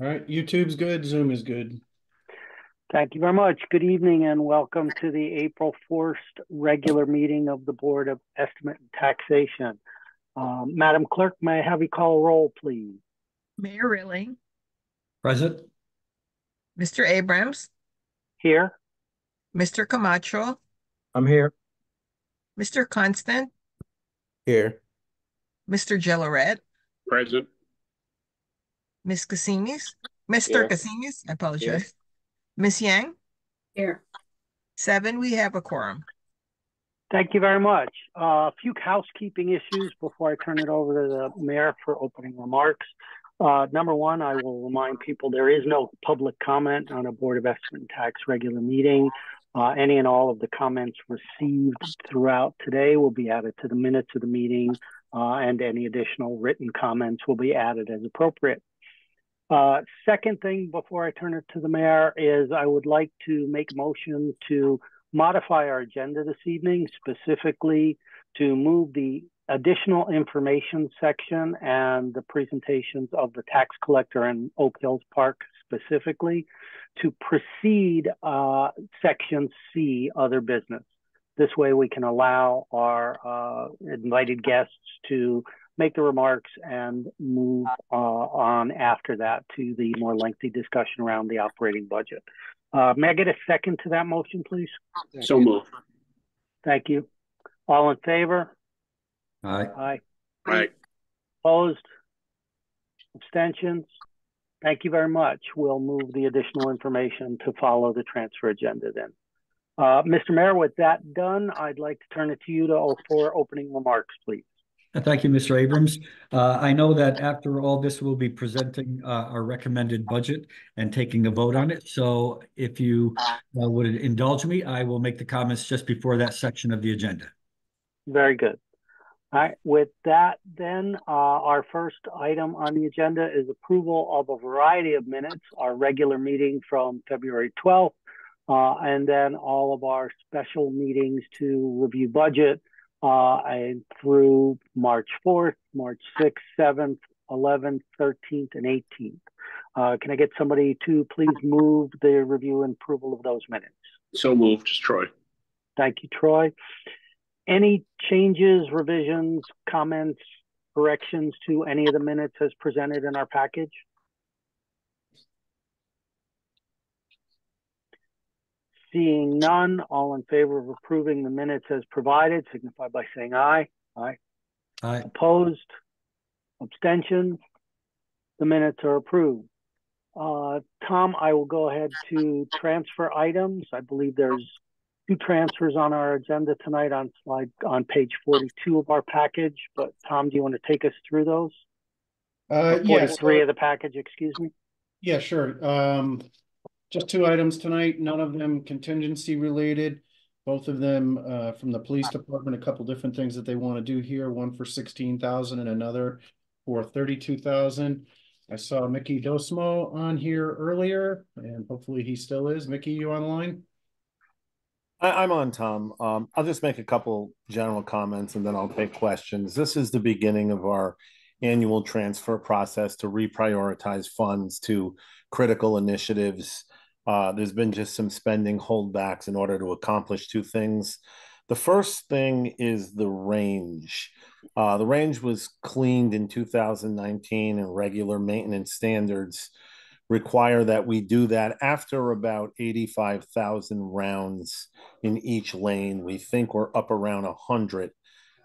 All right, YouTube's good, Zoom is good. Thank you very much. Good evening and welcome to the April 1st regular meeting of the Board of Estimate and Taxation. Madam Clerk, may I have you call a roll, please? Mayor Rilling, Present. Mr. Abrams, Here. Mr. Camacho, I'm here. Mr. Constant, Here. Mr. Gilleret, Present. Ms. Cassinis, Mr. Here. Cassinis, I apologize. Ms. Yang, Here. 7, we have a quorum. Thank you very much. A few housekeeping issues before I turn it over to the mayor for opening remarks. Number one, I will remind people there is no public comment on a Board of Estimate and Tax regular meeting. Any and all of the comments received throughout today will be added to the minutes of the meeting, and any additional written comments will be added as appropriate. Second thing before I turn it to the mayor is I would like to make a motion to modify our agenda this evening, specifically to move the additional information section and the presentations of the tax collector and Oak Hills Park specifically to precede section C, other business. This way we can allow our invited guests to make the remarks and move on after that to the more lengthy discussion around the operating budget. May I get a second to that motion, please? So moved. Thank you. All in favor? Aye. Aye. Right. Opposed? Abstentions? Thank you very much. We'll move the additional information to follow the transfer agenda then. Mr. Mayor, with that done, I'd like to turn it to you for opening remarks, please. Thank you, Mr. Abrams. I know that after all this, we'll be presenting our recommended budget and taking a vote on it. So if you would indulge me, I will make the comments just before that section of the agenda. Very good. All right, with that then, our first item on the agenda is approval of a variety of minutes, our regular meeting from February 12th, and then all of our special meetings to review budget and through March 4th, March 6th, 7th, 11th, 13th, and 18th. Can I get somebody to please move the review and approval of those minutes? So moved. Just Troy. Thank you, Troy. Any changes, revisions, comments, corrections to any of the minutes as presented in our package? Seeing none, all in favor of approving the minutes as provided, signify by saying aye. Aye. Aye. Opposed? Abstentions? The minutes are approved. Tom, I will go ahead to transfer items. I believe there's 2 transfers on our agenda tonight on page 42 of our package. But Tom, do you want to take us through those? 43 of the package, excuse me. Yeah, sure. Just 2 items tonight, none of them contingency related. Both of them from the police department, a couple different things that they want to do here, one for 16,000 and another for 32,000. I saw Mickey Dosmo on here earlier, and hopefully he still is. Mickey, you online? I'm on, Tom. I'll just make a couple general comments and then I'll take questions. This is the beginning of our annual transfer process to reprioritize funds to critical initiatives. There's been just some spending holdbacks in order to accomplish 2 things. The first thing is the range. The range was cleaned in 2019 and regular maintenance standards require that we do that after about 85,000 rounds in each lane. We think we're up around 100.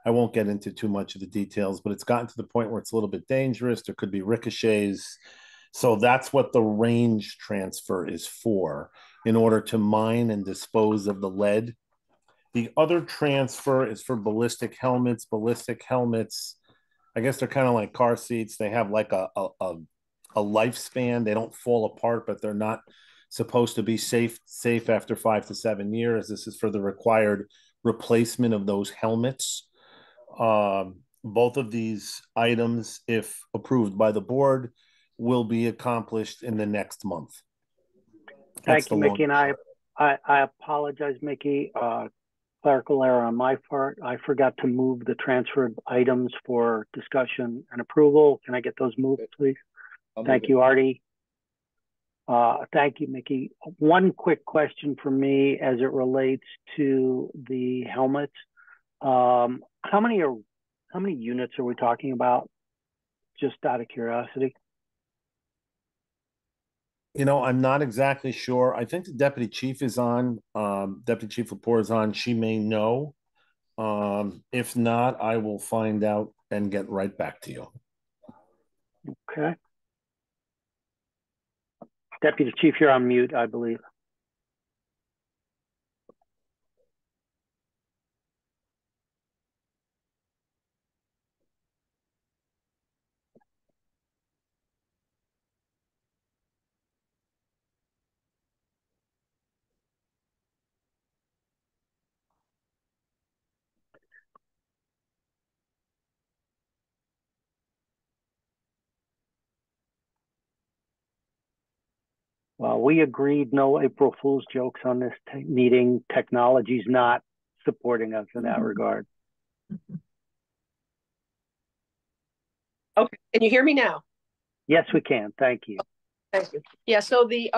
I won't get into too much of the details, but it's gotten to the point where it's a little bit dangerous. There could be ricochets. So that's what the range transfer is for, in order to mine and dispose of the lead. The other transfer is for ballistic helmets. Ballistic helmets, I guess they're kind of like car seats. They have like a lifespan. They don't fall apart, but they're not supposed to be safe after 5 to 7 years. This is for the required replacement of those helmets. Both of these items, if approved by the board, will be accomplished in the next month. Thank you, Mickey. And I apologize, Mickey. Clerical error on my part. I forgot to move the transferred items for discussion and approval. Can I get those moved, please? Thank you, Artie. Thank you, Mickey. One quick question for me as it relates to the helmets. How many units are we talking about? Just out of curiosity. I'm not exactly sure. I think the deputy chief is on. Deputy Chief Lepore is on. She may know. If not, I will find out and get right back to you. Okay. Deputy Chief, you're on mute, I believe. Well, we agreed no April Fool's jokes on this meeting. Technology's not supporting us in that regard. Okay, can you hear me now? Yes, we can. Thank you. Thank you. Yeah, so the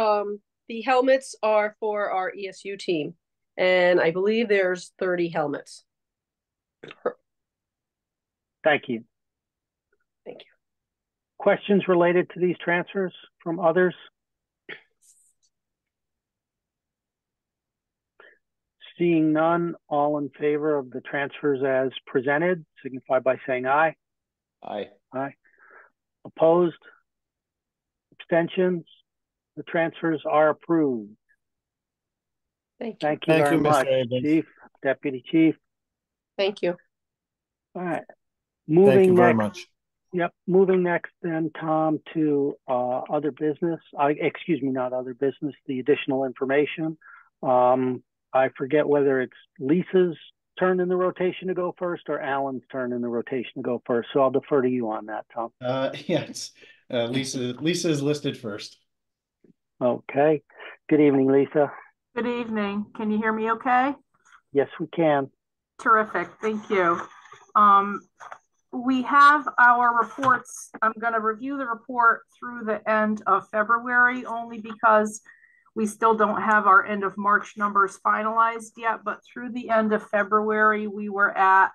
helmets are for our ESU team, and I believe there's 30 helmets. Thank you. Thank you. Questions related to these transfers from others? Seeing none, all in favor of the transfers as presented, signify by saying aye. Aye. Aye. Opposed? Abstentions? The transfers are approved. Thank you. Thank you Thank very you, Mr. much, Abrams. Chief, Deputy Chief. Thank you. All right. Thank you Moving very next. much. Yep. Moving next then, Tom, to other business. Excuse me, not other business, the additional information. I forget whether it's Lisa's turn in the rotation to go first or Alan's turn in the rotation to go first. So I'll defer to you on that, Tom. Yes, Lisa is listed first. Okay. Good evening, Lisa. Good evening. Can you hear me okay? Yes, we can. Terrific. Thank you. We have our reports. I'm going to review the report through the end of February only because we still don't have our end of March numbers finalized yet, but through the end of February, we were at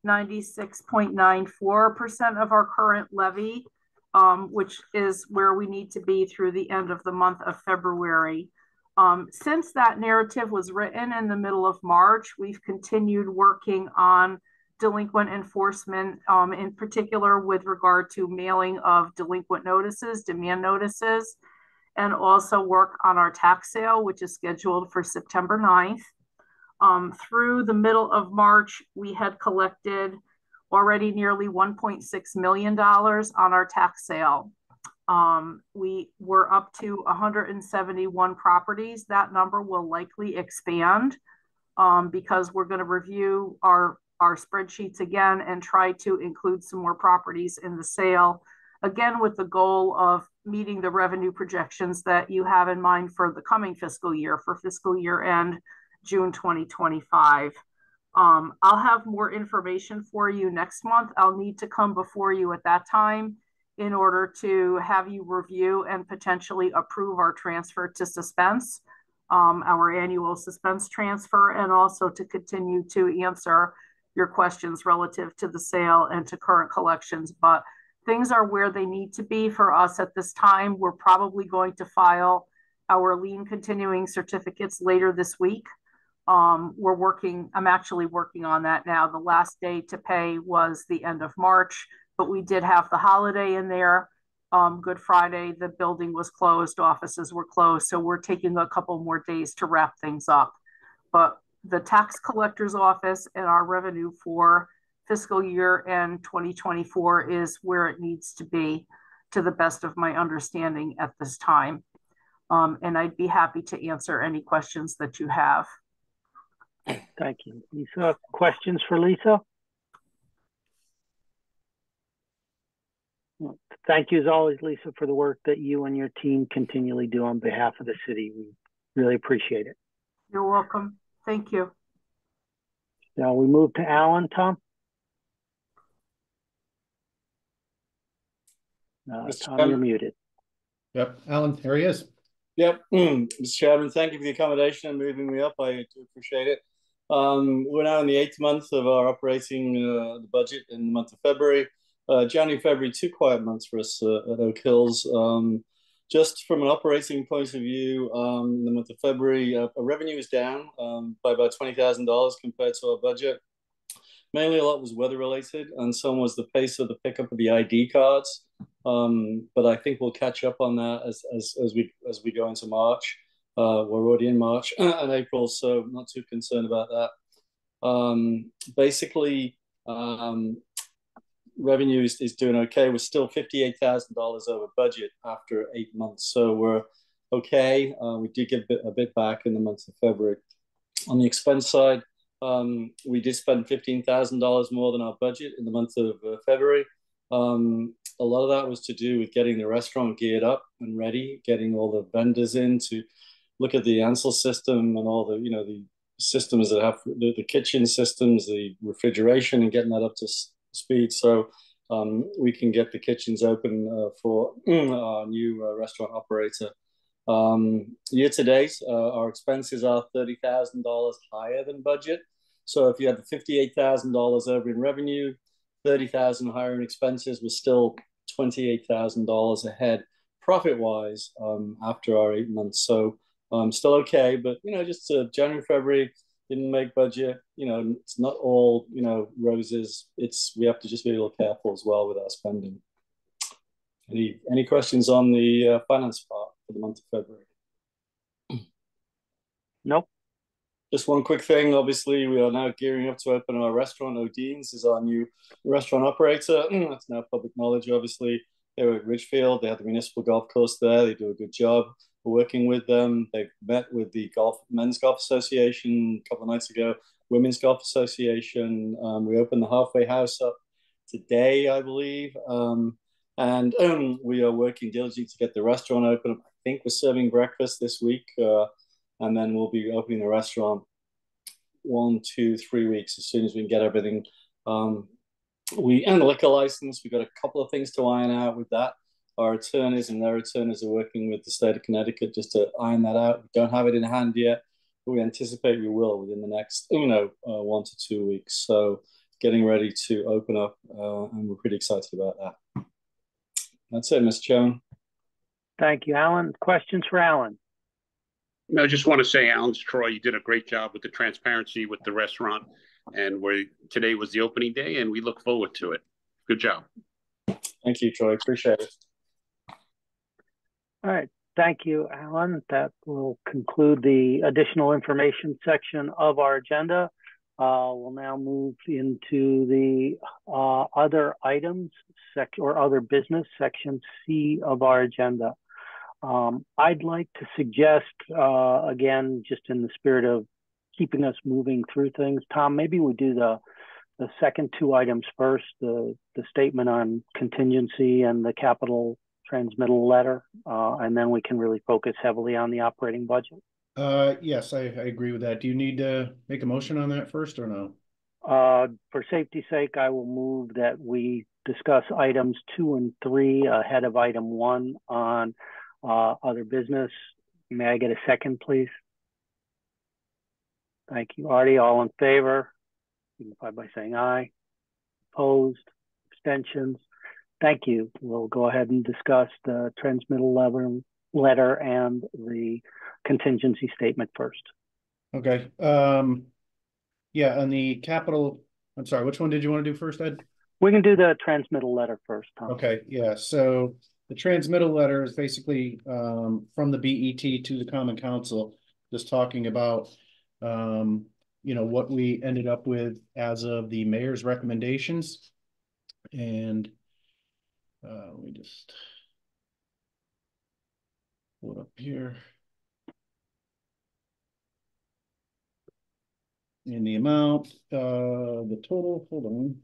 96.94% of our current levy, which is where we need to be through the end of the month of February. Since that narrative was written in the middle of March, we've continued working on delinquent enforcement, in particular with regard to mailing of delinquent notices, demand notices, and also work on our tax sale, which is scheduled for September 9th. Through the middle of March, we had collected already nearly $1.6 million on our tax sale. We were up to 171 properties. That number will likely expand because we're going to review our spreadsheets again and try to include some more properties in the sale, again with the goal of meeting the revenue projections that you have in mind for the coming fiscal year, for fiscal year end June 2025. I'll have more information for you next month. I'll need to come before you at that time in order to have you review and potentially approve our transfer to suspense, our annual suspense transfer, and also to continue to answer your questions relative to the sale and to current collections. But things are where they need to be for us at this time. We're probably going to file our lien continuing certificates later this week. I'm actually working on that now. The last day to pay was the end of March, but we did have the holiday in there. Good Friday, the building was closed, offices were closed. So we're taking a couple more days to wrap things up. But the tax collector's office and our revenue for fiscal year end 2024 is where it needs to be, to the best of my understanding at this time. And I'd be happy to answer any questions that you have. Thank you. Lisa, questions for Lisa? Thank you as always, Lisa, for the work that you and your team continually do on behalf of the city. We really appreciate it. You're welcome. Thank you. Now we move to Alan, Tom. Tom, you're muted. Yep, Alan, here he is. Yep. Mr. Chairman, thank you for the accommodation and moving me up. I do appreciate it. We're now in the 8th month of our operating the budget in the month of February. January, February, 2 quiet months for us at Oak Hills. Just from an operating point of view, in the month of February, our revenue is down by about $20,000 compared to our budget. Mainly a lot was weather related, and some was the pace of the pickup of the ID cards. But I think we'll catch up on that as we go into March. We're already in March and April, so I'm not too concerned about that. Basically, revenue is doing okay. We're still $58,000 over budget after 8 months, so we're okay. We did get a bit back in the month of February. On the expense side, we did spend $15,000 more than our budget in the month of February. A lot of that was to do with getting the restaurant geared up and ready, getting all the vendors in to look at the Ansel system and all the the systems that have the kitchen systems, the refrigeration, and getting that up to speed so we can get the kitchens open for our new restaurant operator. Year to date, our expenses are $30,000 higher than budget. So if you had the $58,000 over in revenue, $30,000 higher in expenses, was still $28,000 ahead profit wise after our 8 months. So still okay, but just January, February didn't make budget. It's not all roses. We have to just be a little careful as well with our spending. Any questions on the finance part for the month of February? Nope. Just one quick thing. Obviously, we are now gearing up to open our restaurant. O'Dean's is our new restaurant operator. That's now public knowledge, obviously. They're at Ridgefield. They have the municipal golf course there. They do a good job. We're working with them. They've met with the Men's Golf Association a couple of nights ago, Women's Golf Association. We opened the halfway house up today, I believe. And we are working diligently to get the restaurant open. I think we're serving breakfast this week. And then we'll be opening the restaurant 1, 2, 3 weeks as soon as we can get everything. And the liquor license, we've got a couple of things to iron out with that. Our attorneys and their attorneys are working with the state of Connecticut just to iron that out. We don't have it in hand yet, but we anticipate we will within the next 1 to 2 weeks. So getting ready to open up, and we're pretty excited about that. That's it, Mr. Chairman. Thank you, Alan. Questions for Alan? No, I just want to say, Alan Troy, you did a great job with the transparency with the restaurant, and today was the opening day, and we look forward to it. Good job. Thank you, Troy. Appreciate it. All right. Thank you, Alan. That will conclude the additional information section of our agenda. We'll now move into the other items or other business, section C of our agenda. I'd like to suggest, again, just in the spirit of keeping us moving through things, Tom, maybe we do the second 2 items first, the statement on contingency and the capital transmittal letter, and then we can really focus heavily on the operating budget. Yes, I agree with that. Do you need to make a motion on that first or no? For safety's sake, I will move that we discuss items 2 and 3 ahead of item 1 on other business. May I get a second, please? Thank you, Artie. All in favor, signify by saying aye. Opposed, abstentions. Thank you. We'll go ahead and discuss the transmittal letter and the contingency statement first. Okay. Yeah, on the capital, I'm sorry, which one did you want to do first, Ed? We can do the transmittal letter first, Tom. Okay, yeah. So the transmittal letter is basically from the BET to the Common Council, just talking about what we ended up with as of the mayor's recommendations. And let me just pull it up here. And the amount, the total, hold on.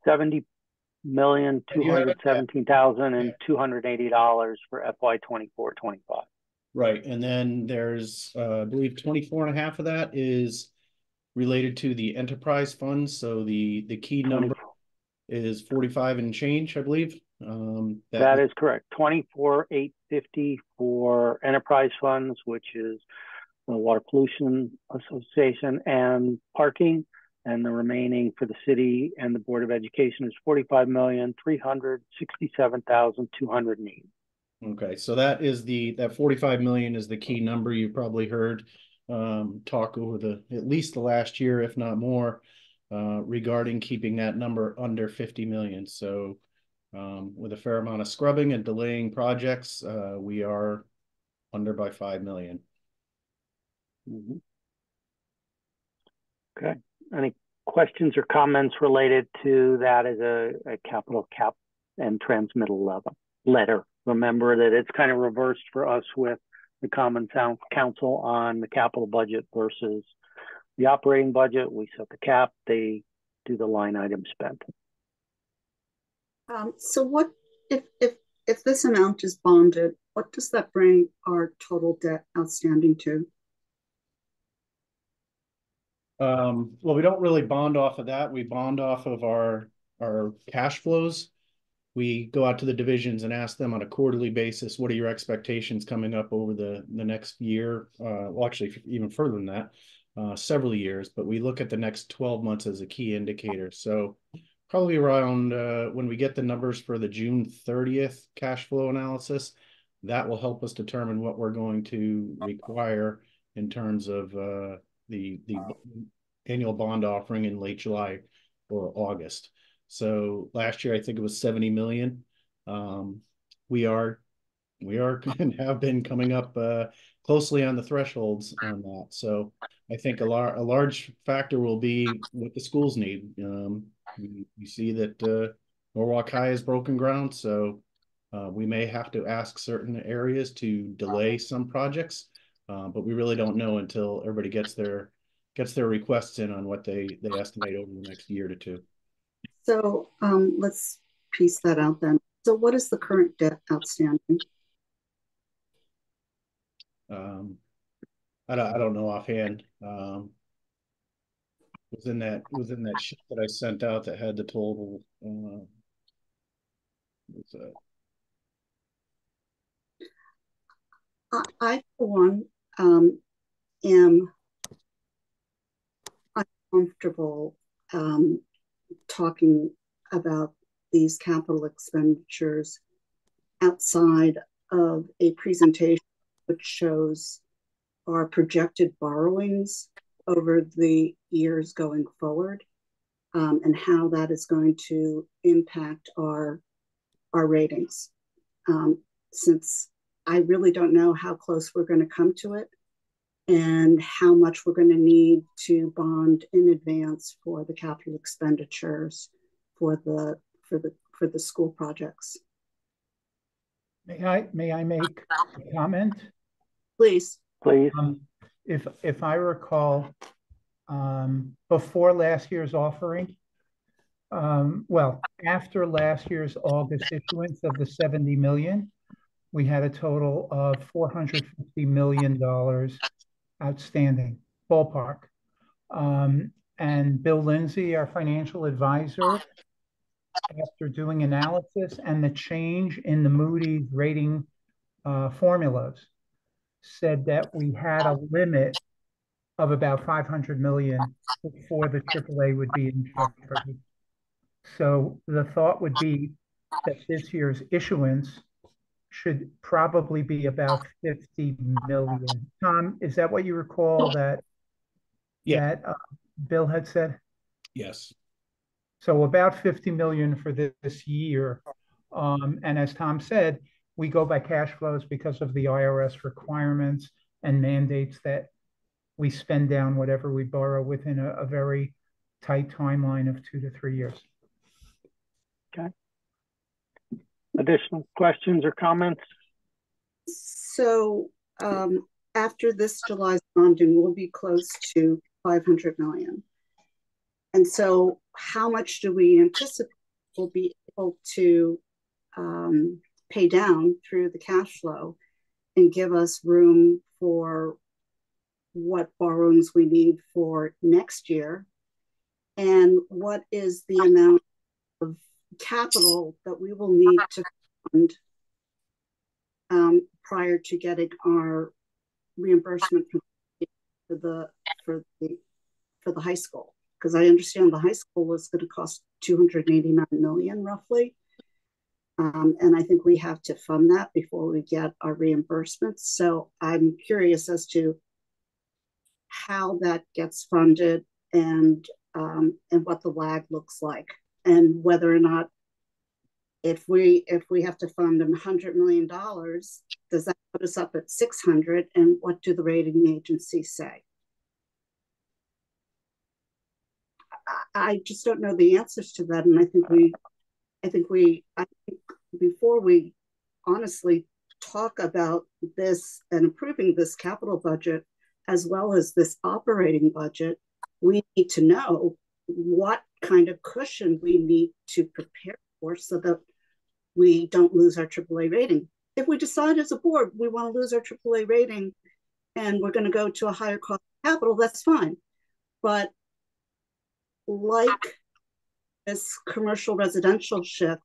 $70,217,280 for FY 24-25. Right, and then there's, I believe 24.5 of that is related to the enterprise funds. So the key number is 45 and change, I believe. That is correct. 24,850 for enterprise funds, which is the Water Pollution Association and parking, and the remaining for the city and the Board of Education is 45,367,208. Okay, so that 45 million is the key number. You've probably heard talk over at least the last year, if not more, regarding keeping that number under 50 million. So with a fair amount of scrubbing and delaying projects, we are under by 5 million. Mm-hmm. Okay. Any questions or comments related to that as a capital cap and transmittal letter? Remember that it's kind of reversed for us with the Common Council on the capital budget versus the operating budget. We set the cap, they do the line item spent. So what if this amount is bonded, what does that bring our total debt outstanding to? Well, we don't really bond off of that. We bond off of our cash flows. We go out to the divisions and ask them on a quarterly basis, what are your expectations coming up over the next year? Well, actually, even further than that, several years, but we look at the next 12 months as a key indicator. So probably around when we get the numbers for the June 30th cash flow analysis, that will help us determine what we're going to require in terms of the annual bond offering in late July or August. So last year, I think it was 70 million. We are and have been coming up closely on the thresholds on that. So I think a large factor will be what the schools need. We see that Norwalk High is broken ground, so we may have to ask certain areas to delay some projects, but we really don't know until everybody gets their requests in on what they estimate over the next year to two. So let's piece that out then. So what is the current debt outstanding? I don't know offhand. Was in that sheet that I sent out that had the total. Was that? I for one am uncomfortable talking about these capital expenditures outside of a presentation which shows our projected borrowings over the years going forward, and how that is going to impact our ratings. Since I really don't know how close we're going to come to it and how much we're going to need to bond in advance for the capital expenditures for the school projects. May I make a comment? Please. Please. If I recall, before last year's offering, well, after last year's August issuance of the 70 million, we had a total of $450 million outstanding, ballpark. And Bill Lindsay, our financial advisor, after doing analysis and the change in the Moody's rating formulas, said that we had a limit of about 500 million before the AAA would be in jeopardy. So the thought would be that this year's issuance should probably be about 50 million. Tom, is that what you recall that Bill had said? Yes. So about 50 million for this year. And as Tom said, we go by cash flows because of the IRS requirements and mandates that we spend down whatever we borrow within a very tight timeline of 2 to 3 years. Okay. Additional questions or comments? So after this July's bonding, we'll be close to 500 million. And so how much do we anticipate we'll be able to pay down through the cash flow and give us room for what borrowings we need for next year? And what is the amount of capital that we will need to fund prior to getting our reimbursement for the high school, because I understand the high school was going to cost 289 million roughly. And I think we have to fund that before we get our reimbursements. So I'm curious as to how that gets funded and what the lag looks like, and whether or not if we have to fund $100 million, does that put us up at 600? And what do the rating agencies say? I just don't know the answers to that, and I think before we honestly talk about this and approving this capital budget as well as this operating budget, we need to know what kind of cushion we need to prepare for so that we don't lose our AAA rating. If we decide as a board we want to lose our AAA rating and we're going to go to a higher cost of capital, that's fine. But like this commercial residential shift,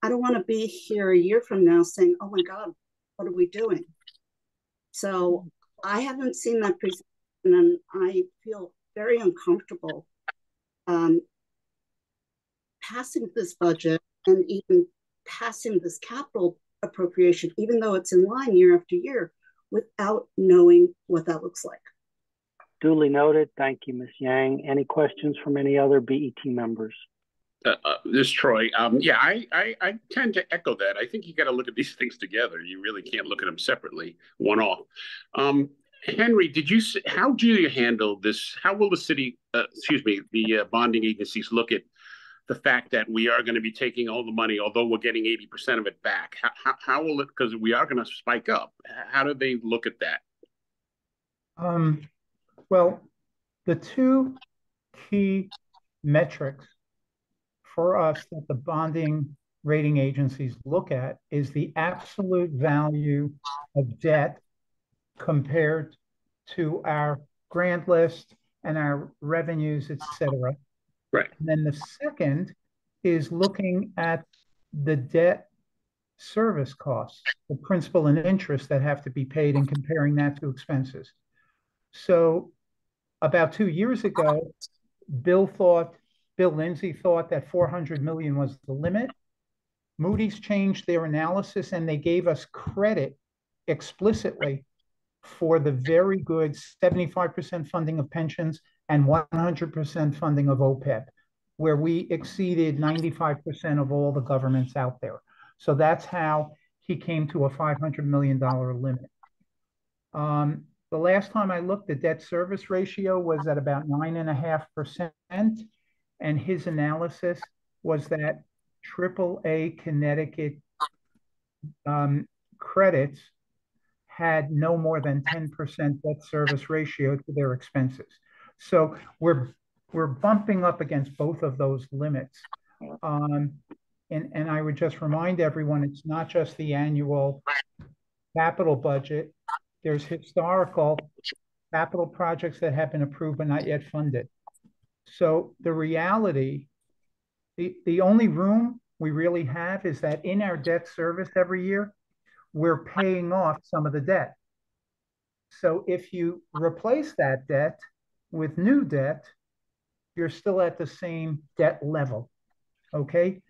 I don't want to be here a year from now saying, oh my God, what are we doing? So I haven't seen that presentation, and I feel very uncomfortable passing this budget and even passing this capital appropriation, even though it's in line year after year, without knowing what that looks like. Duly noted. Thank you, Ms. Yang. Any questions from any other BET members? This is Troy. Yeah, I tend to echo that. I think you got to look at these things together. You really can't look at them separately, one off. Henry, how do you handle this? How will the city, the bonding agencies look at the fact that we are going to be taking all the money, although we're getting 80% of it back? How will it, because we are going to spike up. How do they look at that? Well, the two key metrics for us that the bonding rating agencies look at is the absolute value of debt compared to our grant list and our revenues, et cetera. Right. And then the second is looking at the debt service costs, the principal and interest that have to be paid, and comparing that to expenses. So about 2 years ago, Bill Lindsay thought that 400 million was the limit. Moody's changed their analysis and they gave us credit explicitly for the very good 75% funding of pensions and 100% funding of OPEB, where we exceeded 95% of all the governments out there. So that's how he came to a $500 million limit. The last time I looked, the debt service ratio was at about 9.5%, and his analysis was that AAA Connecticut credits had no more than 10% debt service ratio to their expenses. So we're bumping up against both of those limits. And I would just remind everyone, it's not just the annual capital budget. There's historical capital projects that have been approved but not yet funded. So the reality, the only room we really have is that in our debt service every year, we're paying off some of the debt. So if you replace that debt with new debt, you're still at the same debt level, okay?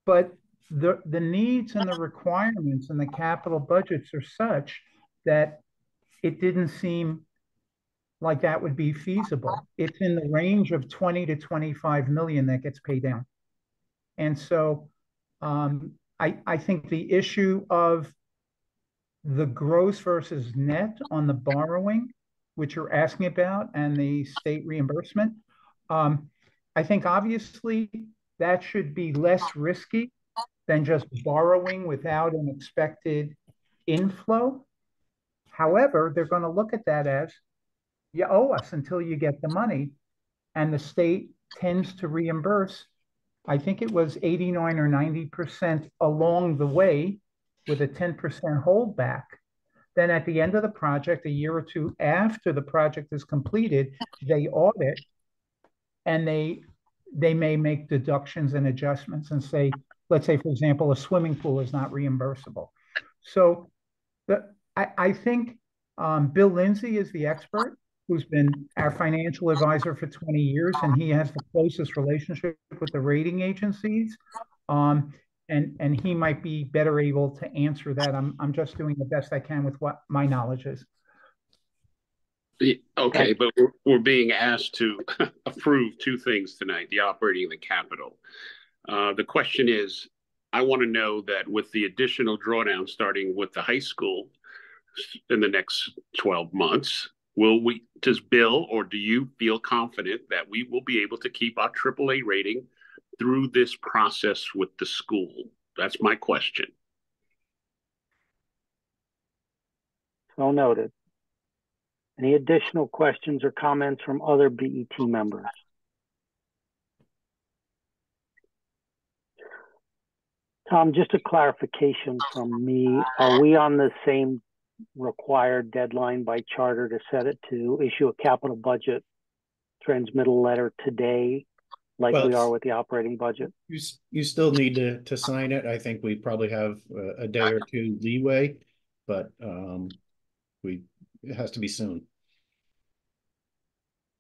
But the needs and the requirements and the capital budgets are such that it didn't seem like that would be feasible. It's in the range of 20 to 25 million that gets paid down. And so I think the issue of the gross versus net on the borrowing, which you're asking about, and the state reimbursement, I think obviously that should be less risky than just borrowing without an expected inflow. However, they're going to look at that as, you owe us until you get the money, and the state tends to reimburse, I think it was 89 or 90% along the way with a 10% holdback. Then at the end of the project, a year or two after the project is completed, they audit and they they may make deductions and adjustments and say, let's say, for example, a swimming pool is not reimbursable. So I think Bill Lindsay is the expert who's been our financial advisor for 20 years, and he has the closest relationship with the rating agencies. And he might be better able to answer that. I'm just doing the best I can with what my knowledge is. Okay, but we're being asked to approve two things tonight, the operating and the capital. The question is, I want to know that with the additional drawdown starting with the high school in the next 12 months, does Bill or do you feel confident that we will be able to keep our AAA rating through this process with the school? That's my question. So noted. Any additional questions or comments from other BET members? Tom, just a clarification from me. Are we on the same required deadline by charter to set it to issue a capital budget transmittal letter today, like we are with the operating budget? You still need to sign it. I think we probably have a day or two leeway, but it has to be soon.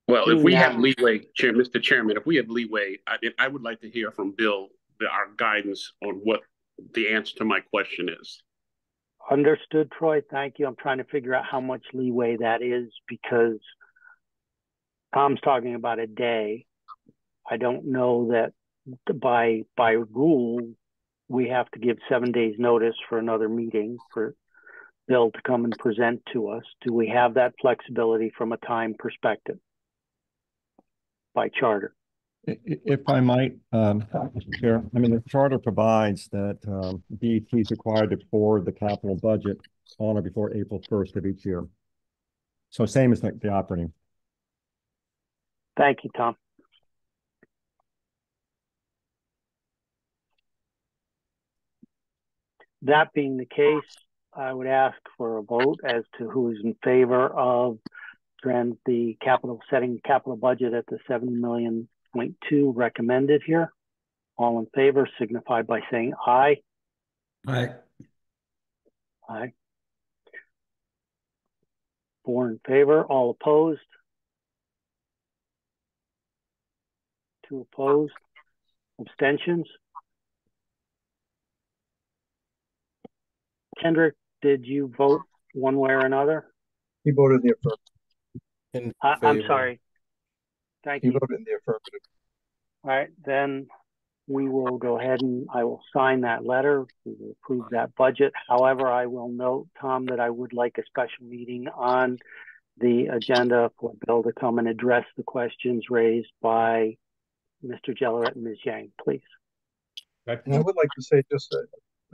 Well, if we have leeway, Mr. Chairman, if we have leeway, I would like to hear from Bill our guidance on what the answer to my question is. Understood, Troy. Thank you. I'm trying to figure out how much leeway that is because Tom's talking about a day. I don't know that by rule, we have to give 7 days notice for another meeting for Bill to come and present to us. Do we have that flexibility from a time perspective by charter? If I might, Chair, I mean, the charter provides that BET is required to forward the capital budget on or before April 1st of each year. So same as the operating. Thank you, Tom. That being the case, I would ask for a vote as to who is in favor of the setting capital budget at the $70.2 million recommended here. All in favor signify by saying aye. Aye. Aye. 4 in favor, all opposed. 2 opposed. Abstentions. Kendrick, did you vote one way or another? He voted in the affirmative. I'm sorry. Thank you. He voted in the affirmative. All right, then we will go ahead and I will sign that letter. We will approve that budget. However, I will note, Tom, that I would like a special meeting on the agenda for Bill to come and address the questions raised by Mr. Jelleret and Ms. Yang, please. And I would like to say, just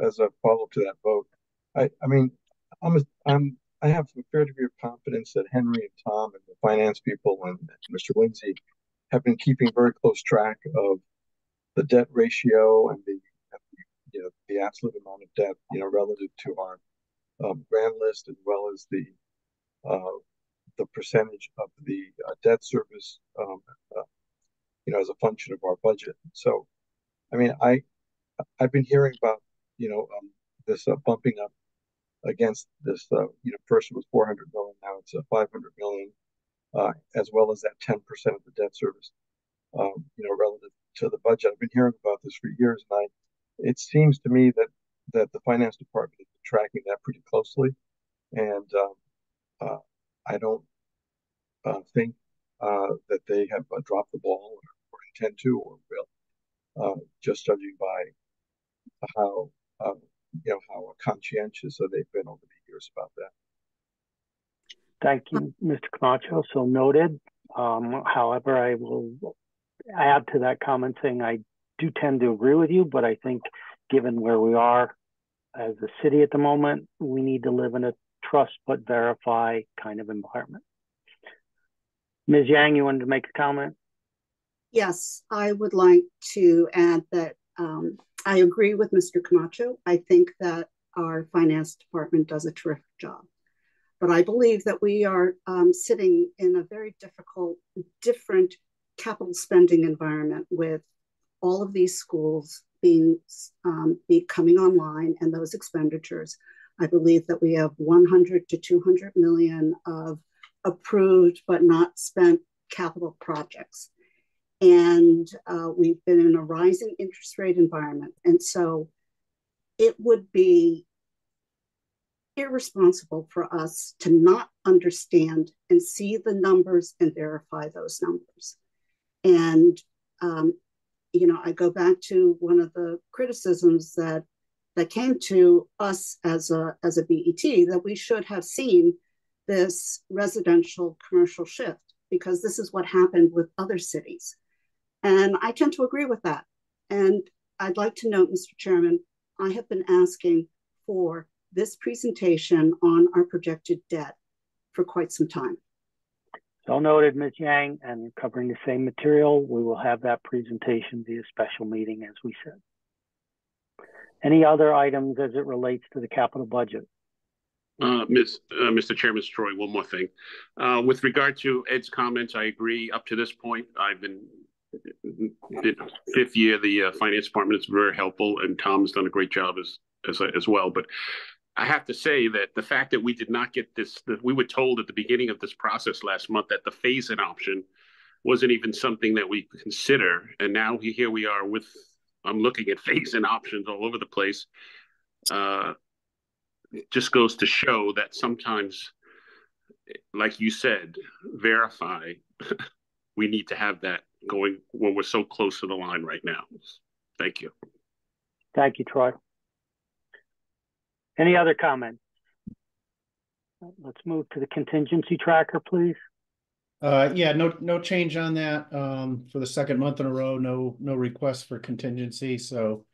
as a follow-up to that vote, I mean, I have a fair degree of confidence that Henry and Tom and the finance people and Mr. Lindsay have been keeping very close track of the debt ratio and the absolute amount of debt, relative to our grand list, as well as the percentage of the debt service, as a function of our budget. So, I mean, I've been hearing about, this bumping up against this, first it was 400 million, now it's 500 million, as well as that 10% of the debt service, relative to the budget. I've been hearing about this for years, and it seems to me that the finance department is tracking that pretty closely, and I don't think that they have dropped the ball or intend to or will, just judging by how how conscientious they've been over the years about that. Thank you, Mr. Camacho. So noted. However, I will add to that comment saying I do tend to agree with you, but I think given where we are as a city at the moment, we need to live in a trust but verify kind of environment. Ms. Yang, you wanted to make a comment? Yes, I would like to add that I agree with Mr. Camacho. I think that our finance department does a terrific job. But I believe that we are sitting in a very difficult, different capital spending environment with all of these schools coming online and those expenditures. I believe that we have 100 to 200 million of approved but not spent capital projects. And we've been in a rising interest rate environment. And so it would be irresponsible for us to not understand and see the numbers and verify those numbers. And, I go back to one of the criticisms that came to us as a BET, that we should have seen this residential commercial shift, because this is what happened with other cities. And I tend to agree with that. And I'd like to note, Mr. Chairman, I have been asking for this presentation on our projected debt for quite some time. So noted, Ms. Yang, and covering the same material, we will have that presentation via special meeting, as we said. Any other items as it relates to the capital budget? Mr. Chairman, Troy, one more thing. With regard to Ed's comments, I agree. Up to this point, I've been fifth year. The finance department is very helpful, and Tom's done a great job as well. But I have to say that the fact that we did not get this, that we were told at the beginning of this process last month that the phase-in option wasn't even something that we consider, and now here we are with, I'm looking at phase-in options all over the place. It just goes to show that sometimes, like you said, verify. We need to have that going when we're so close to the line right now. Thank you. Thank you, Troy. Any other comments? Let's move to the contingency tracker, please. Yeah, no change on that. For the second month in a row, no requests for contingency. So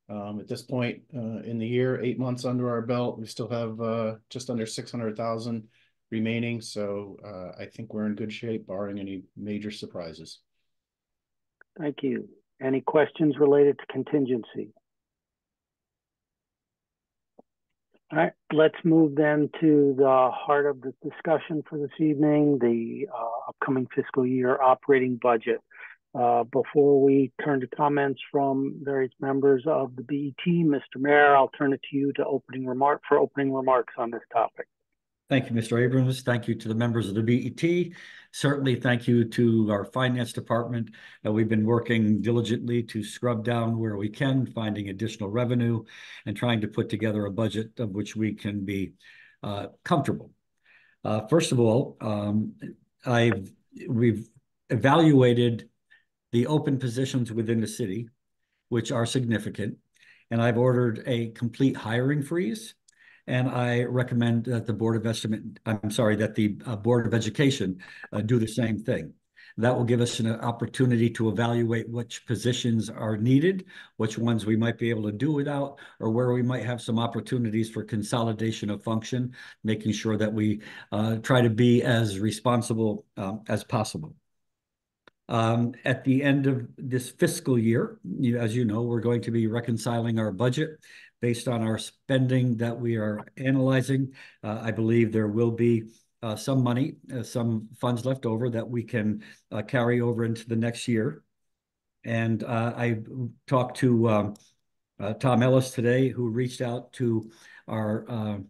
at this point in the year, 8 months under our belt, we still have just under 600,000 remaining. So I think we're in good shape, barring any major surprises. Thank you. Any questions related to contingency? All right, let's move then to the heart of the discussion for this evening, the upcoming fiscal year operating budget. Before we turn to comments from various members of the BET, Mr. Mayor, I'll turn it to you to opening remarks on this topic. Thank you, Mr. Abrams. Thank you to the members of the BET. Certainly, thank you to our finance department. We've been working diligently to scrub down where we can, finding additional revenue and trying to put together a budget of which we can be comfortable. First of all, we've evaluated the open positions within the city, which are significant, and I've ordered a complete hiring freeze. And I recommend that the Board of Education do the same thing. That will give us an opportunity to evaluate which positions are needed, which ones we might be able to do without, or where we might have some opportunities for consolidation of function, making sure that we try to be as responsible as possible. At the end of this fiscal year, as you know, we're going to be reconciling our budget based on our spending that we are analyzing. I believe there will be some money, some funds left over that we can carry over into the next year. And I talked to Tom Ellis today, who reached out to our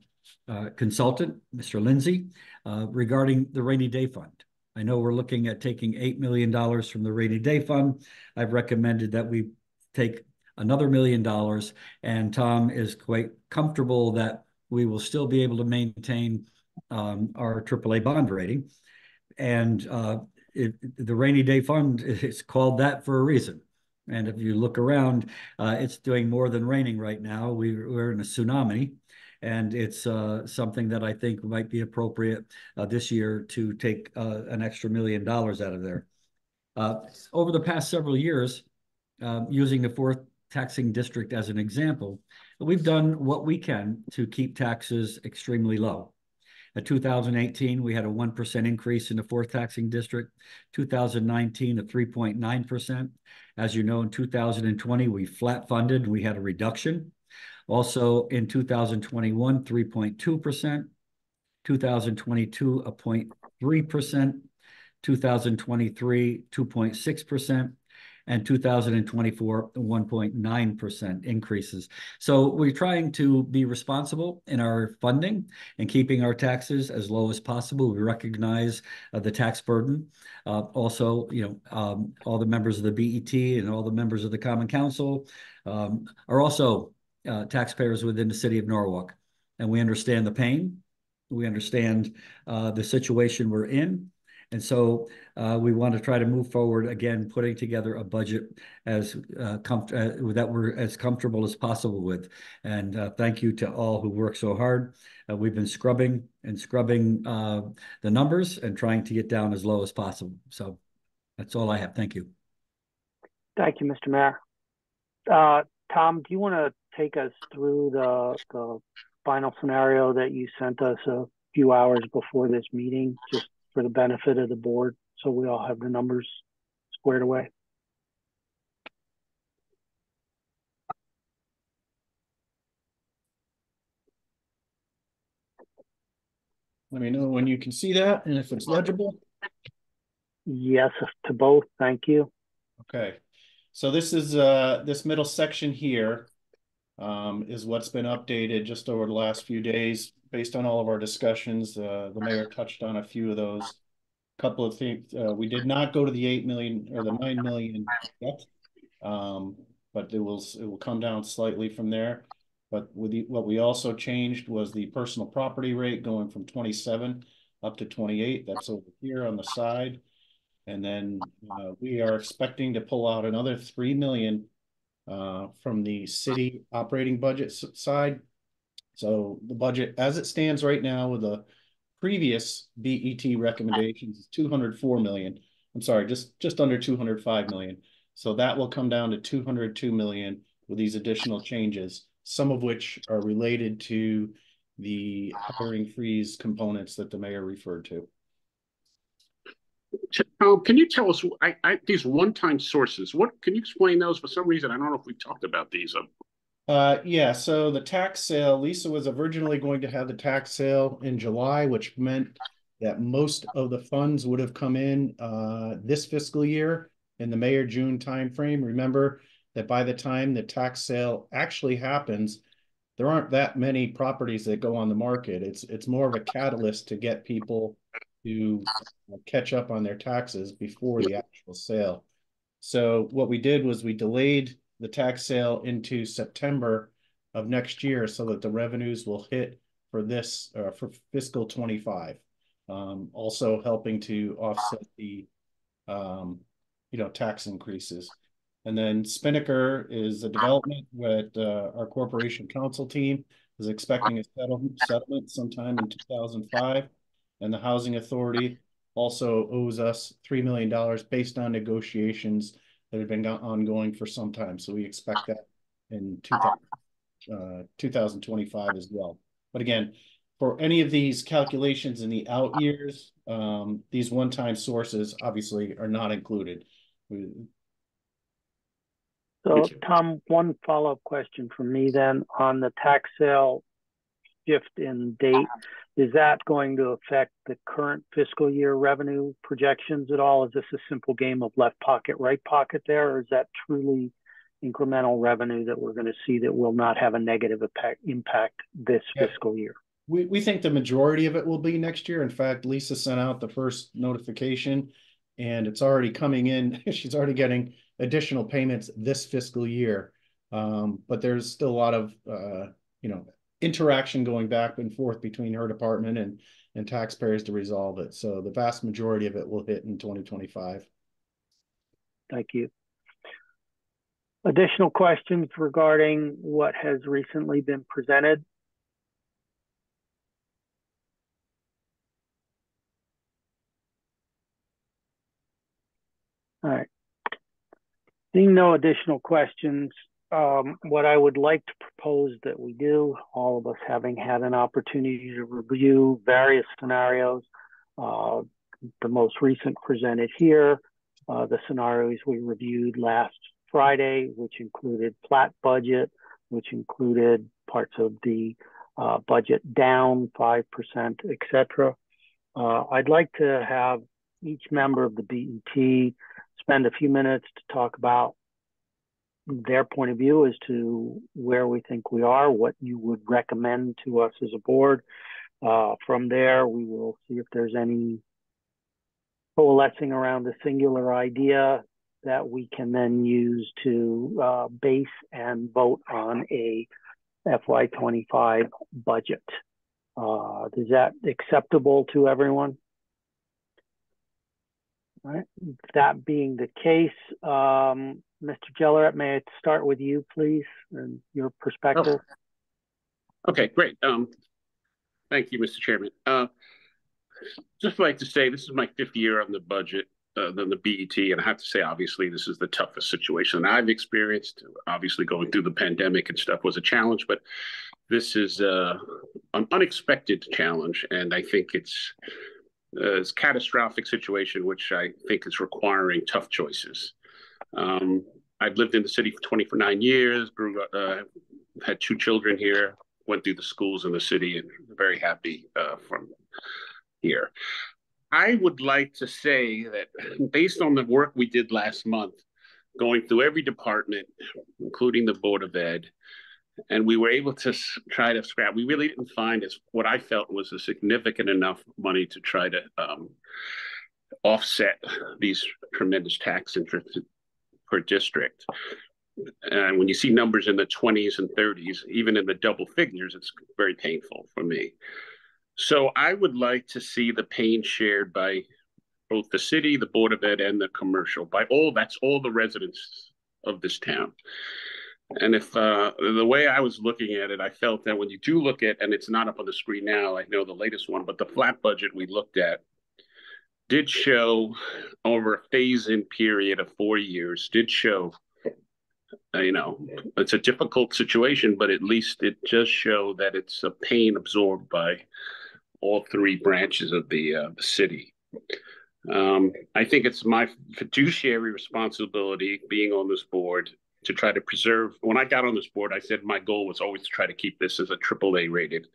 consultant, Mr. Lindsay, regarding the rainy day fund. I know we're looking at taking $8 million from the rainy day fund. I've recommended that we take another $1 million, and Tom is quite comfortable that we will still be able to maintain our AAA bond rating. And the rainy day fund is called that for a reason. And if you look around, it's doing more than raining right now. We're in a tsunami. And it's something that I think might be appropriate this year to take an extra $1 million out of there. Over the past several years, using the 4th taxing district as an example, we've done what we can to keep taxes extremely low. In 2018, we had a 1% increase in the 4th taxing district. 2019, a 3.9%. As you know, in 2020, we flat funded. We had a reduction. Also in 2021, 3.2%, 2022, a 0.3%, 2023, 2.6%, and 2024, 1.9% increases. So we're trying to be responsible in our funding and keeping our taxes as low as possible. We recognize the tax burden. Also, all the members of the BET and all the members of the Common Council are also taxpayers within the city of Norwalk. And we understand the pain. We understand the situation we're in. And so we want to try to move forward again, putting together a budget that we're as comfortable as possible with. And thank you to all who work so hard. We've been scrubbing the numbers and trying to get down as low as possible. So that's all I have. Thank you. Thank you, Mr. Mayor. Tom, do you want to take us through the final scenario that you sent us a few hours before this meeting, just for the benefit of the board, so we all have the numbers squared away? Let me know when you can see that and if it's legible. Yes, to both. Thank you. Okay. So this is this middle section here is what's been updated just over the last few days based on all of our discussions. The mayor touched on a few of those. Couple of things. We did not go to the 8 million or the 9 million yet, but it will come down slightly from there. But what we also changed was the personal property rate going from 27 up to 28. That's over here on the side. And then we are expecting to pull out another 3 million from the city operating budget side. So the budget as it stands right now with the previous BET recommendations is 204 million. I'm sorry, just under 205 million. So that will come down to 202 million with these additional changes, some of which are related to the hiring freeze components that the mayor referred to. Can you tell us these one-time sources? What can you explain those? For some reason, I don't know if we talked about these. Yeah, so the tax sale, Lisa was originally going to have the tax sale in July, which meant that most of the funds would have come in this fiscal year in the May or June timeframe. Remember that by the time the tax sale actually happens, there aren't that many properties that go on the market. It's more of a catalyst to get people to catch up on their taxes before the actual sale. So what we did was we delayed the tax sale into September of next year so that the revenues will hit for this for fiscal 25. Also helping to offset the tax increases. And then Spinnaker is a development that our corporation council team is expecting a settlement sometime in 2005. And the Housing Authority also owes us $3 million based on negotiations that have been ongoing for some time. So we expect that in 2025 as well. But again, for any of these calculations in the out years, these one-time sources obviously are not included. So, Tom, one follow-up question from me then on the tax sale shift in date. Is that going to affect the current fiscal year revenue projections at all? Is this a simple game of left pocket, right pocket there, or is that truly incremental revenue that we're going to see that will not have a negative impact this fiscal year? We think the majority of it will be next year. In fact, Lisa sent out the first notification and it's already coming in. She's already getting additional payments this fiscal year. But there's still a lot of, interaction going back and forth between her department and taxpayers to resolve it. So the vast majority of it will hit in 2025. Thank you. Additional questions regarding what has recently been presented? All right. Seeing no additional questions, what I would like to propose that we do, all of us having had an opportunity to review various scenarios, the most recent presented here, the scenarios we reviewed last Friday, which included flat budget, which included parts of the budget down 5%, etc. I'd like to have each member of the BET spend a few minutes to talk about their point of view as to where we think we are, what you would recommend to us as a board. From there, we will see if there's any coalescing around a singular idea that we can then use to base and vote on a FY25 budget. Is that acceptable to everyone? All right. That being the case, Mr. Jelleret, may I start with you, please, and your perspective? Oh. Okay, great. Thank you, Mr. Chairman. Just like to say, this is my 5th year on the budget, than the BET, and I have to say, obviously, this is the toughest situation I've experienced. Obviously, going through the pandemic and stuff was a challenge, but this is an unexpected challenge, and I think it's a catastrophic situation, which I think is requiring tough choices. I've lived in the city for 29 years, grew up, had 2 children here, went through the schools in the city, and very happy from here. I would like to say that based on the work we did last month, going through every department, including the Board of Ed, and we were able to try to scrap. We really didn't find as what I felt was a significant enough money to try to offset these tremendous tax interests per district. And when you see numbers in the 20s and 30s, even in the double figures, it's very painful for me. So I would like to see the pain shared by both the city, the Board of Ed, and the commercial, that's all the residents of this town. And if the way I was looking at it, I felt that when you do look at, and it's not up on the screen now, I know the latest one, but the flat budget we looked at did show over a phase-in period of 4 years, did show, it's a difficult situation, but at least it does show that it's a pain absorbed by all 3 branches of the city. I think it's my fiduciary responsibility being on this board to try to preserve. When I got on this board, I said my goal was always to try to keep this as a AAA rated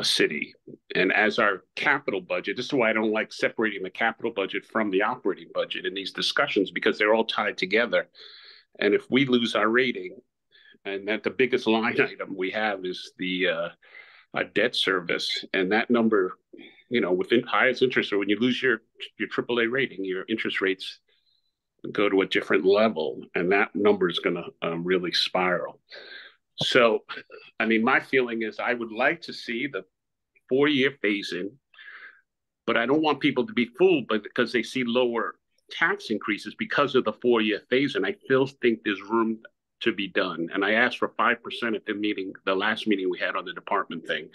city. And as our capital budget, this is why I don't like separating the capital budget from the operating budget in these discussions, because they're all tied together. And if we lose our rating, and that the biggest line item we have is the debt service, and that number, within highest interest, or when you lose your AAA rating, your interest rates go to a different level, and that number is going to really spiral. So, my feeling is I would like to see the 4-year phase-in, but I don't want people to be fooled because they see lower tax increases because of the 4-year phase-in. I still think there's room to be done. And I asked for 5% at the last meeting we had on the department thing.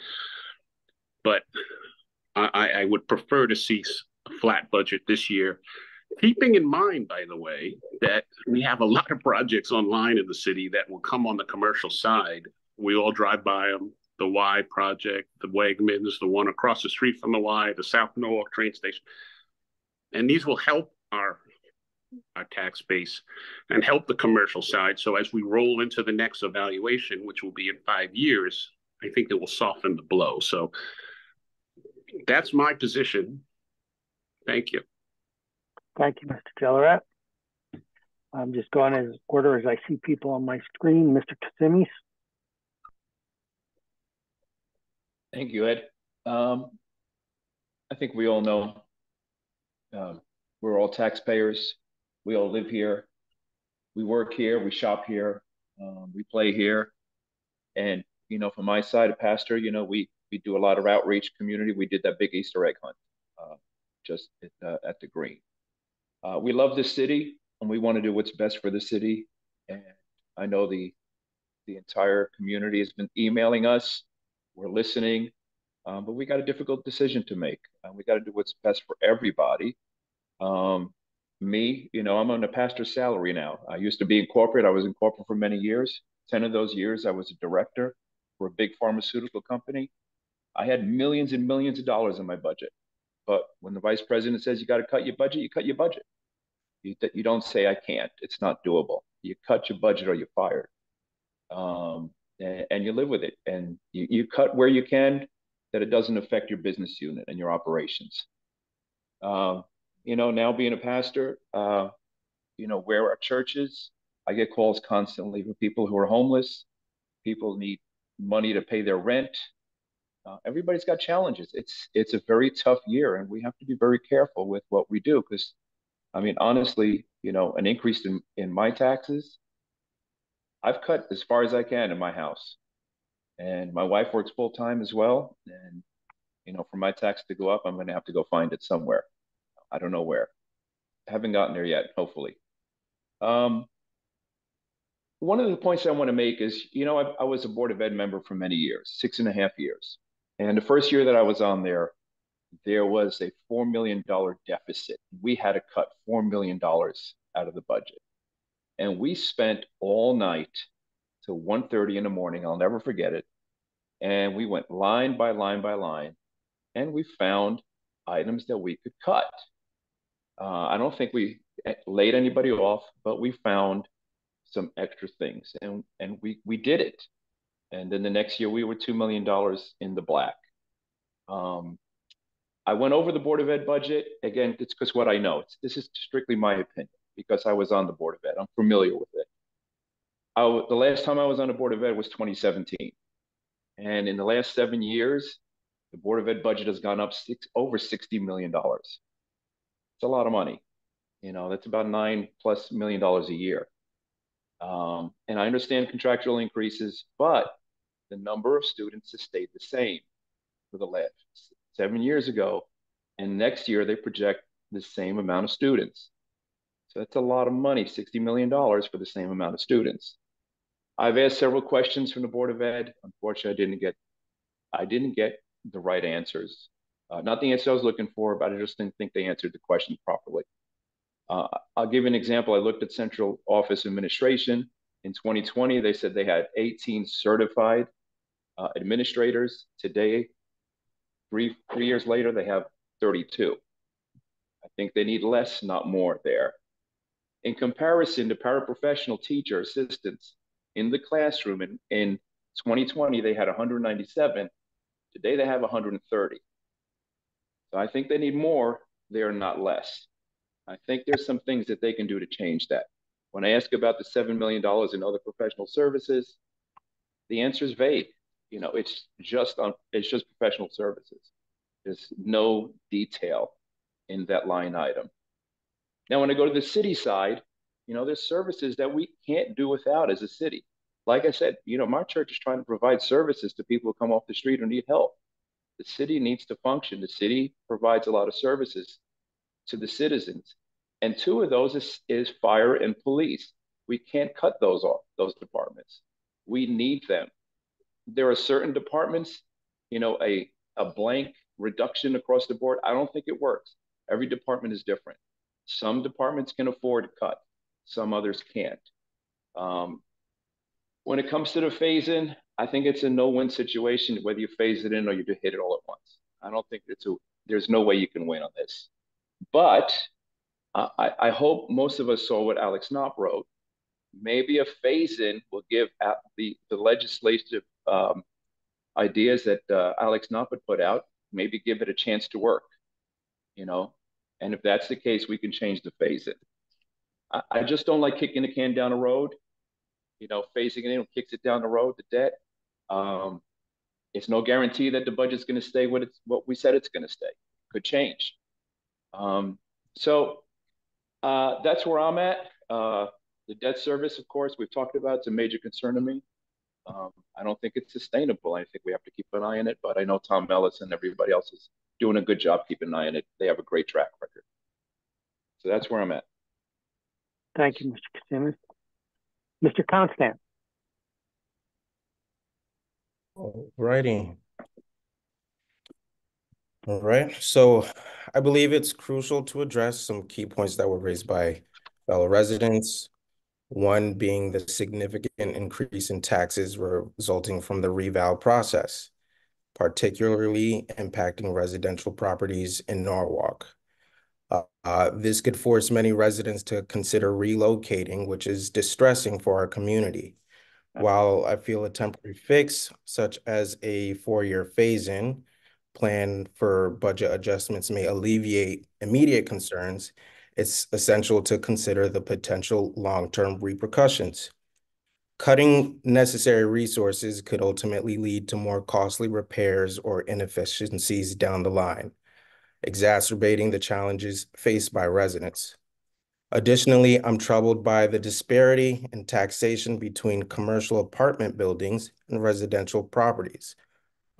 But I would prefer to see a flat budget this year. Keeping in mind, by the way, that we have a lot of projects online in the city that will come on the commercial side. We all drive by them. The Y project, the Wegmans, the one across the street from the Y, the South Norwalk train station. And these will help our tax base and help the commercial side. So as we roll into the next evaluation, which will be in 5 years, I think it will soften the blow. So that's my position. Thank you. Thank you, Mr. Jelleret. I'm just going as order as I see people on my screen. Mr. Kasimis. Thank you, Ed. I think we all know we're all taxpayers. We all live here. We work here. We shop here. We play here. And, from my side, a pastor, we do a lot of outreach community. We did that big Easter egg hunt just at the Green. We love this city, and we want to do what's best for the city. And I know the entire community has been emailing us. We're listening, but we got a difficult decision to make. We got to do what's best for everybody. Me, I'm on a pastor's salary now. I used to be in corporate. I was in corporate for many years. 10 of those years, I was a director for a big pharmaceutical company. I had millions and millions of dollars in my budget. But when the vice president says you got to cut your budget, you cut your budget. You don't say, I can't. It's not doable. You cut your budget or you're fired. And you live with it. And you cut where you can, that it doesn't affect your business unit and your operations. now being a pastor, where our church is, I get calls constantly from people who are homeless. People need money to pay their rent. Everybody's got challenges. It's a very tough year, and we have to be very careful with what we do because, I mean, honestly, an increase in my taxes, I've cut as far as I can in my house, and my wife works full time as well. And for my tax to go up, I'm going to have to go find it somewhere. I don't know where. I haven't gotten there yet. Hopefully. One of the points I want to make is, I was a Board of Ed member for many years, 6.5 years. And the first year that I was on there was a $4 million deficit. We had to cut $4 million out of the budget. And we spent all night till 1:30 in the morning. I'll never forget it. And we went line by line by line, and we found items that we could cut. I don't think we laid anybody off, but we found some extra things, and we did it. And then the next year we were $2 million in the black. I went over the Board of Ed budget. Again, it's because what I know. This is strictly my opinion because I was on the Board of Ed. I'm familiar with it. The last time I was on the Board of Ed was 2017. And in the last 7 years, the Board of Ed budget has gone up over $60 million. It's a lot of money. That's about $9+ million a year. And I understand contractual increases, but the number of students has stayed the same for the last 7 years ago. And next year, they project the same amount of students. So that's a lot of money, $60 million for the same amount of students. I've asked several questions from the Board of Ed. Unfortunately, I didn't get the right answers. Not the answer I was looking for, but I just didn't think they answered the question properly. I'll give you an example. I looked at central office administration. In 2020, they said they had 18 certified administrators. Today, three years later, they have 32. I think they need less, not more there. In comparison to paraprofessional teacher assistants in the classroom in 2020, they had 197. Today, they have 130. So I think they need more there, not less. I think there's some things that they can do to change that. When I ask about the $7 million in other professional services, the answer is vague. It's just professional services. There's no detail in that line item. Now, when I go to the city side, there's services that we can't do without as a city. Like I said, my church is trying to provide services to people who come off the street or need help. The city needs to function. The city provides a lot of services to the citizens. And two of those is fire and police. We can't cut those off, those departments. We need them. There are certain departments, a blank reduction across the board. I don't think it works. Every department is different. Some departments can afford to cut. Some others can't. When it comes to the phase-in, I think it's a no-win situation, whether you phase it in or you just hit it all at once. I don't think there's no way you can win on this. But I hope most of us saw what Alex Knopp wrote. Maybe a phase-in will give the legislative ideas that Alex Knopp had put out, maybe give it a chance to work, and if that's the case, we can change the phase-in. I just don't like kicking the can down the road. Phasing it in kicks it down the road, the debt. It's no guarantee that the budget's going to stay what we said it's going to stay. Could change. So that's where I'm at. The debt service, of course, we've talked about. It's a major concern to me. I don't think it's sustainable. I think we have to keep an eye on it. But I know Tom Ellis and everybody else is doing a good job keeping an eye on it. They have a great track record. So that's where I'm at. Thank you, Mr. Kasimis. Mr. Constant. All righty. All right. So I believe it's crucial to address some key points that were raised by fellow residents. One being the significant increase in taxes resulting from the reval process, particularly impacting residential properties in Norwalk. This could force many residents to consider relocating, which is distressing for our community. While I feel a temporary fix, such as a 4-year phase-in, plan for budget adjustments may alleviate immediate concerns, it's essential to consider the potential long-term repercussions. Cutting necessary resources could ultimately lead to more costly repairs or inefficiencies down the line, exacerbating the challenges faced by residents. Additionally, I'm troubled by the disparity in taxation between commercial apartment buildings and residential properties.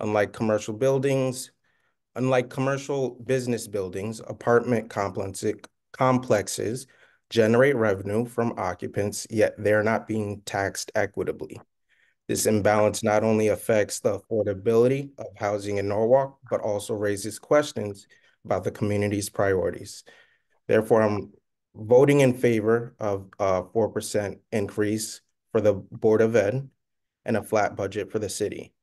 Unlike commercial business buildings, apartment complexes generate revenue from occupants, yet they're not being taxed equitably. This imbalance not only affects the affordability of housing in Norwalk, but also raises questions about the community's priorities. Therefore, I'm voting in favor of a 4% increase for the Board of Ed and a flat budget for the city.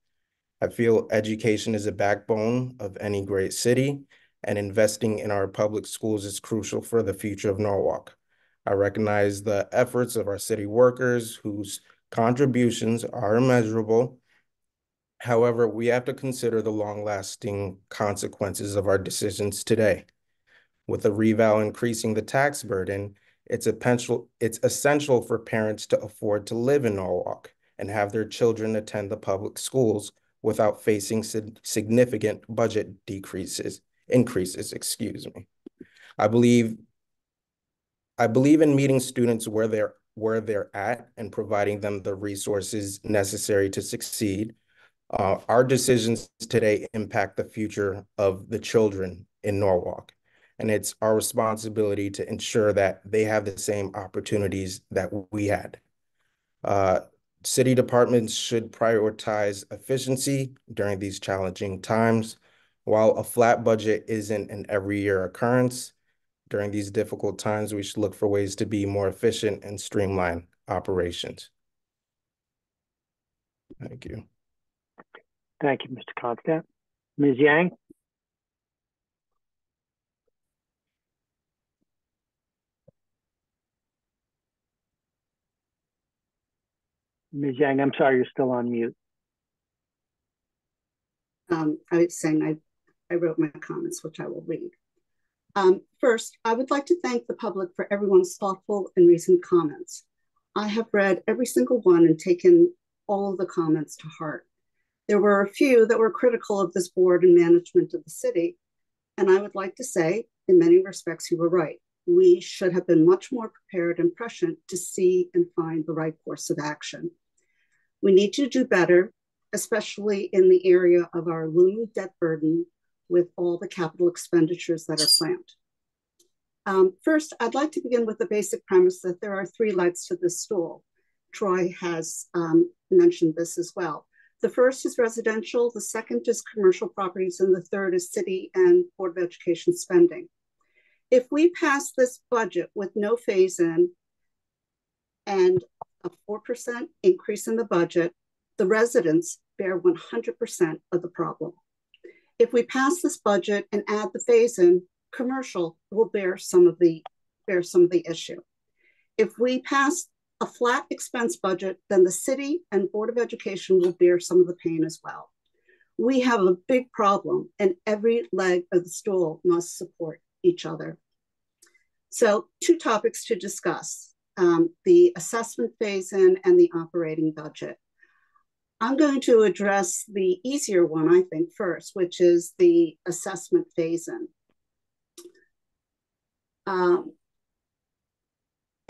I feel education is a backbone of any great city, and investing in our public schools is crucial for the future of Norwalk. I recognize the efforts of our city workers whose contributions are immeasurable. However, we have to consider the long-lasting consequences of our decisions today. With the reval increasing the tax burden, it's essential for parents to afford to live in Norwalk and have their children attend the public schools without facing significant budget increases, excuse me. I believe in meeting students where they're at and providing them the resources necessary to succeed. Our decisions today impact the future of the children in Norwalk, and it's our responsibility to ensure that they have the same opportunities that we had. City departments should prioritize efficiency during these challenging times. While a flat budget isn't an every year occurrence, during these difficult times, we should look for ways to be more efficient and streamline operations. Thank you. Thank you, Mr. Constant. Ms. Yang? Ms. Yang, I'm sorry, you're still on mute. I was saying I wrote my comments, which I will read. First, I would like to thank the public for everyone's thoughtful and recent comments. I have read every single one and taken all of the comments to heart. There were a few that were critical of this board and management of the city, and I would like to say, in many respects, you were right. We should have been much more prepared and prescient to see and find the right course of action. We need to do better, especially in the area of our looming debt burden with all the capital expenditures that are planned. First, I'd like to begin with the basic premise that there are three legs to this stool. Troy has mentioned this as well. The first is residential, the second is commercial properties, and the third is city and Board of Education spending. If we pass this budget with no phase-in and a 4% increase in the budget, the residents bear 100% of the problem. If we pass this budget and add the phase-in, commercial will bear some of the issue. If we pass a flat expense budget, then the city and Board of Education will bear some of the pain as well. We have a big problem, and every leg of the stool must support each other. So, two topics to discuss, the assessment phase-in and the operating budget. I'm going to address the easier one, I think, first, which is the assessment phase-in.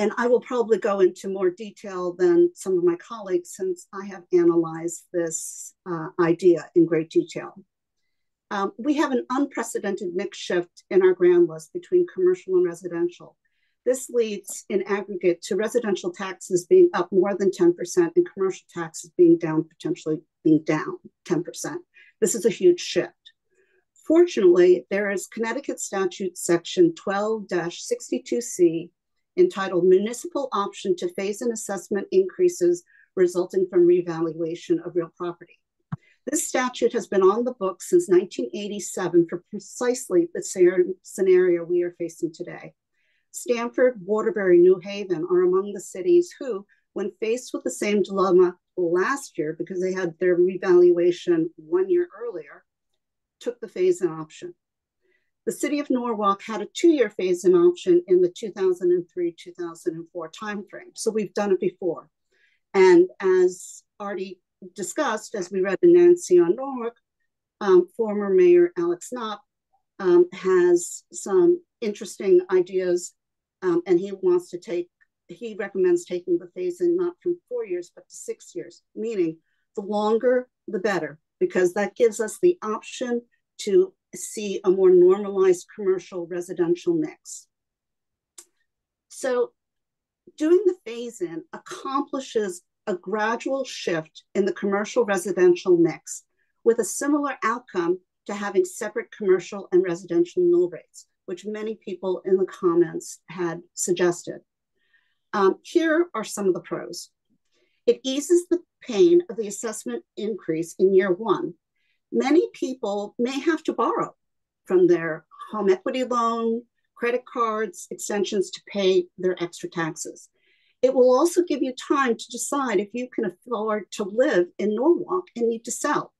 And I will probably go into more detail than some of my colleagues since I have analyzed this idea in great detail. We have an unprecedented mix shift in our grand list between commercial and residential. This leads in aggregate to residential taxes being up more than 10% and commercial taxes potentially being down 10%. This is a huge shift. Fortunately, there is Connecticut Statute Section 12-62C entitled Municipal Option to Phase-in Assessment Increases Resulting from Revaluation of Real Property. This statute has been on the books since 1987 for precisely the scenario we are facing today. Stanford, Waterbury, New Haven are among the cities who, when faced with the same dilemma last year because they had their revaluation 1 year earlier, took the phase-in option. The city of Norwalk had a 2-year phase-in option in the 2003-2004 timeframe. So we've done it before. And as already discussed, as we read in Nancy on Norwalk, former Mayor Alex Knopp has some interesting ideas, and he recommends taking the phase-in not from 4 years, but to 6 years, meaning the longer, the better, because that gives us the option to see a more normalized commercial residential mix. So doing the phase-in accomplishes a gradual shift in the commercial residential mix with a similar outcome to having separate commercial and residential mill rates, which many people in the comments had suggested. Here are some of the pros. It eases the pain of the assessment increase in year one. Many people may have to borrow from their home equity loan, credit cards, extensions to pay their extra taxes. It will also give you time to decide if you can afford to live in Norwalk and need to sell.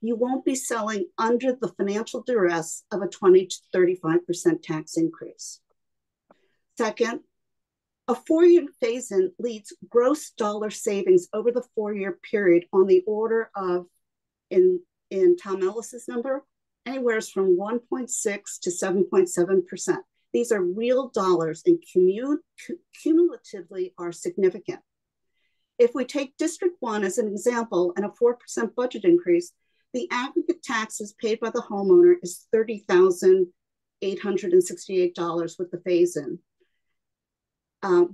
You won't be selling under the financial duress of a 20 to 35% tax increase. Second, a 4-year phase-in leads gross dollar savings over the 4-year period on the order of, in Tom Ellis's number, anywhere from 1.6 to 7.7%. These are real dollars and cumulatively are significant. If we take District 1 as an example and a 4% budget increase, the aggregate taxes paid by the homeowner is $30,868 with the phase-in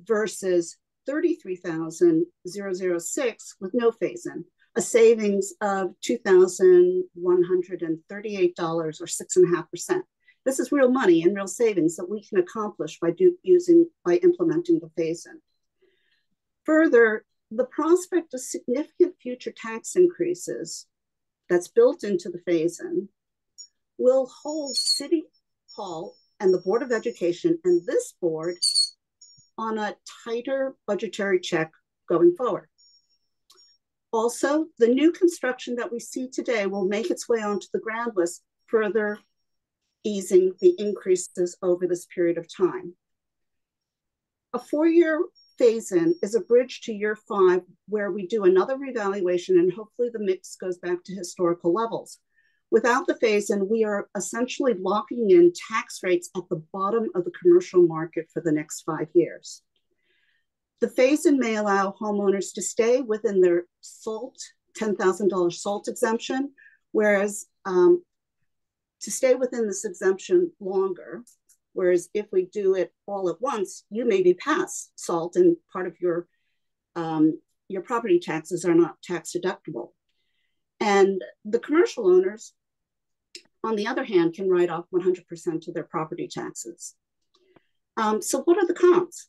versus $33,006 with no phase-in, a savings of $2,138 or 6.5%. This is real money and real savings that we can accomplish by implementing the phase-in. Further, the prospect of significant future tax increases that's built into the phase-in will hold City Hall and the Board of Education and this board on a tighter budgetary check going forward. Also, the new construction that we see today will make its way onto the ground list, further easing the increases over this period of time. A 4-year phase-in is a bridge to year 5 where we do another revaluation and hopefully the mix goes back to historical levels. Without the phase-in, we are essentially locking in tax rates at the bottom of the commercial market for the next 5 years. The phase-in may allow homeowners to stay within their SALT, $10,000 SALT exemption, whereas to stay within this exemption longer, whereas if we do it all at once, you may be past SALT and part of your property taxes are not tax deductible. And the commercial owners, on the other hand, can write off 100% of their property taxes. So what are the cons?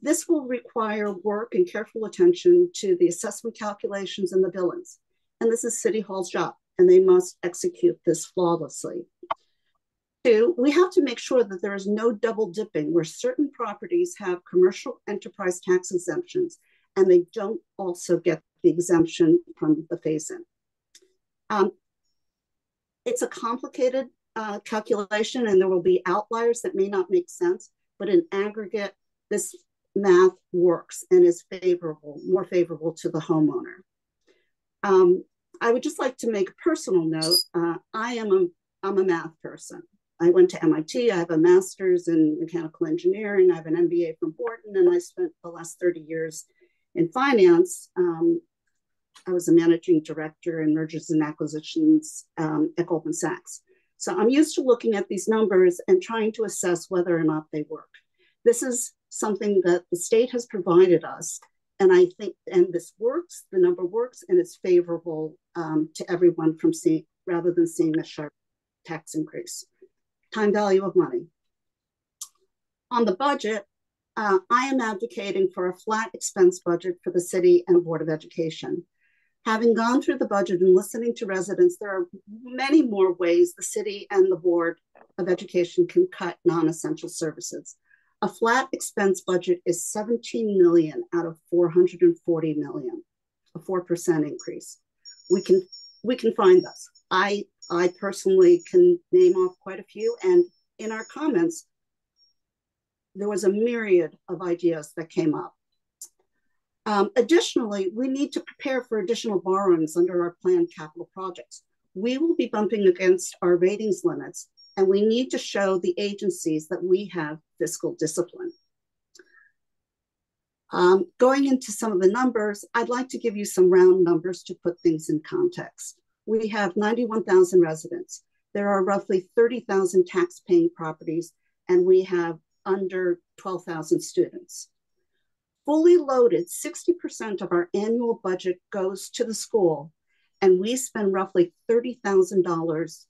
This will require work and careful attention to the assessment calculations and the billings. And this is City Hall's job, and they must execute this flawlessly. 2, we have to make sure that there is no double dipping where certain properties have commercial enterprise tax exemptions and they don't also get the exemption from the phase-in. It's a complicated calculation and there will be outliers that may not make sense, but in aggregate, this math works and is more favorable to the homeowner. I would just like to make a personal note. I'm a math person. I went to MIT. I have a master's in mechanical engineering. I have an MBA from Wharton, and I spent the last 30 years in finance. I was a managing director in mergers and acquisitions at Goldman Sachs. So I'm used to looking at these numbers and trying to assess whether or not they work. This is something that the state has provided us. And I think, and this works, the number works, and it's favorable to everyone rather than seeing a sharp tax increase. Time value of money. On the budget, I am advocating for a flat expense budget for the city and Board of Education. Having gone through the budget and listening to residents, there are many more ways the city and the Board of Education can cut non-essential services. A flat expense budget is 17 million out of 440 million, a 4% increase. We can find this. I personally can name off quite a few, and in our comments, there was a myriad of ideas that came up. Additionally, we need to prepare for additional borrowings under our planned capital projects. We will be bumping against our ratings limits, and we need to show the agencies that we have fiscal discipline. Going into some of the numbers, I'd like to give you some round numbers to put things in context. We have 91,000 residents. There are roughly 30,000 tax-paying properties, and we have under 12,000 students. Fully loaded, 60% of our annual budget goes to the school, and we spend roughly $30,000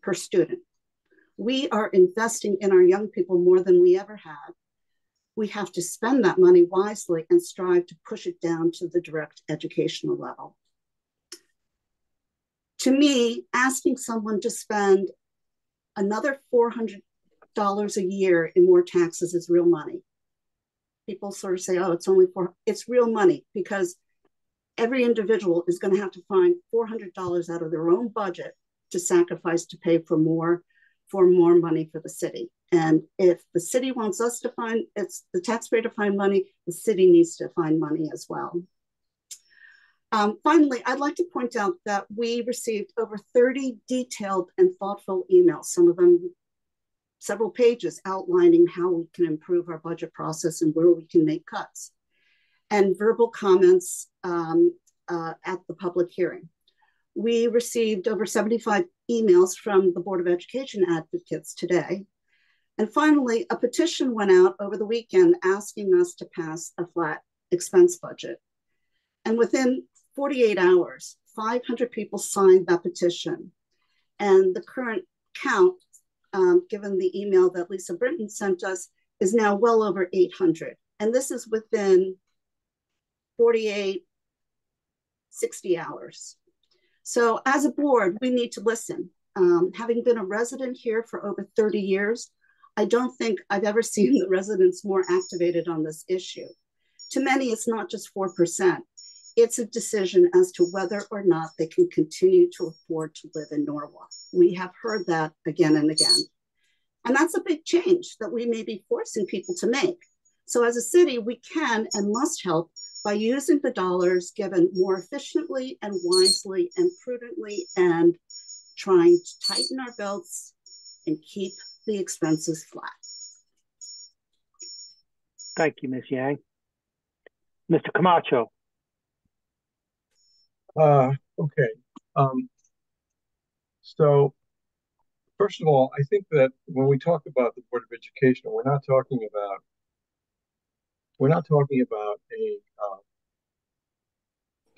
per student. We are investing in our young people more than we ever have. We have to spend that money wisely and strive to push it down to the direct educational level. To me, asking someone to spend another $400 a year in more taxes is real money. People sort of say, oh, it's real money, because every individual is going to have to find $400 out of their own budget to sacrifice to pay for more money for the city. And if the city wants us to find, it's the taxpayer to find money, the city needs to find money as well. Finally, I'd like to point out that we received over 30 detailed and thoughtful emails, some of them several pages outlining how we can improve our budget process and where we can make cuts, and verbal comments at the public hearing. We received over 75 emails from the Board of Education advocates today. And finally, a petition went out over the weekend asking us to pass a flat expense budget. And within 48 hours, 500 people signed that petition. And the current count, given the email that Lisa Brinton sent us, is now well over 800. And this is within 48, 60 hours. So as a board, we need to listen. Having been a resident here for over 30 years, I don't think I've ever seen the residents more activated on this issue. To many, it's not just 4%. It's a decision as to whether or not they can continue to afford to live in Norwalk. We have heard that again and again. And that's a big change that we may be forcing people to make. So as a city, we can and must help by using the dollars given more efficiently and wisely and prudently, and trying to tighten our belts and keep the expenses flat. Thank you, Ms. Yang. Mr. Camacho. Okay. So first of all, I think that when we talk about the Board of Education, we're not talking about a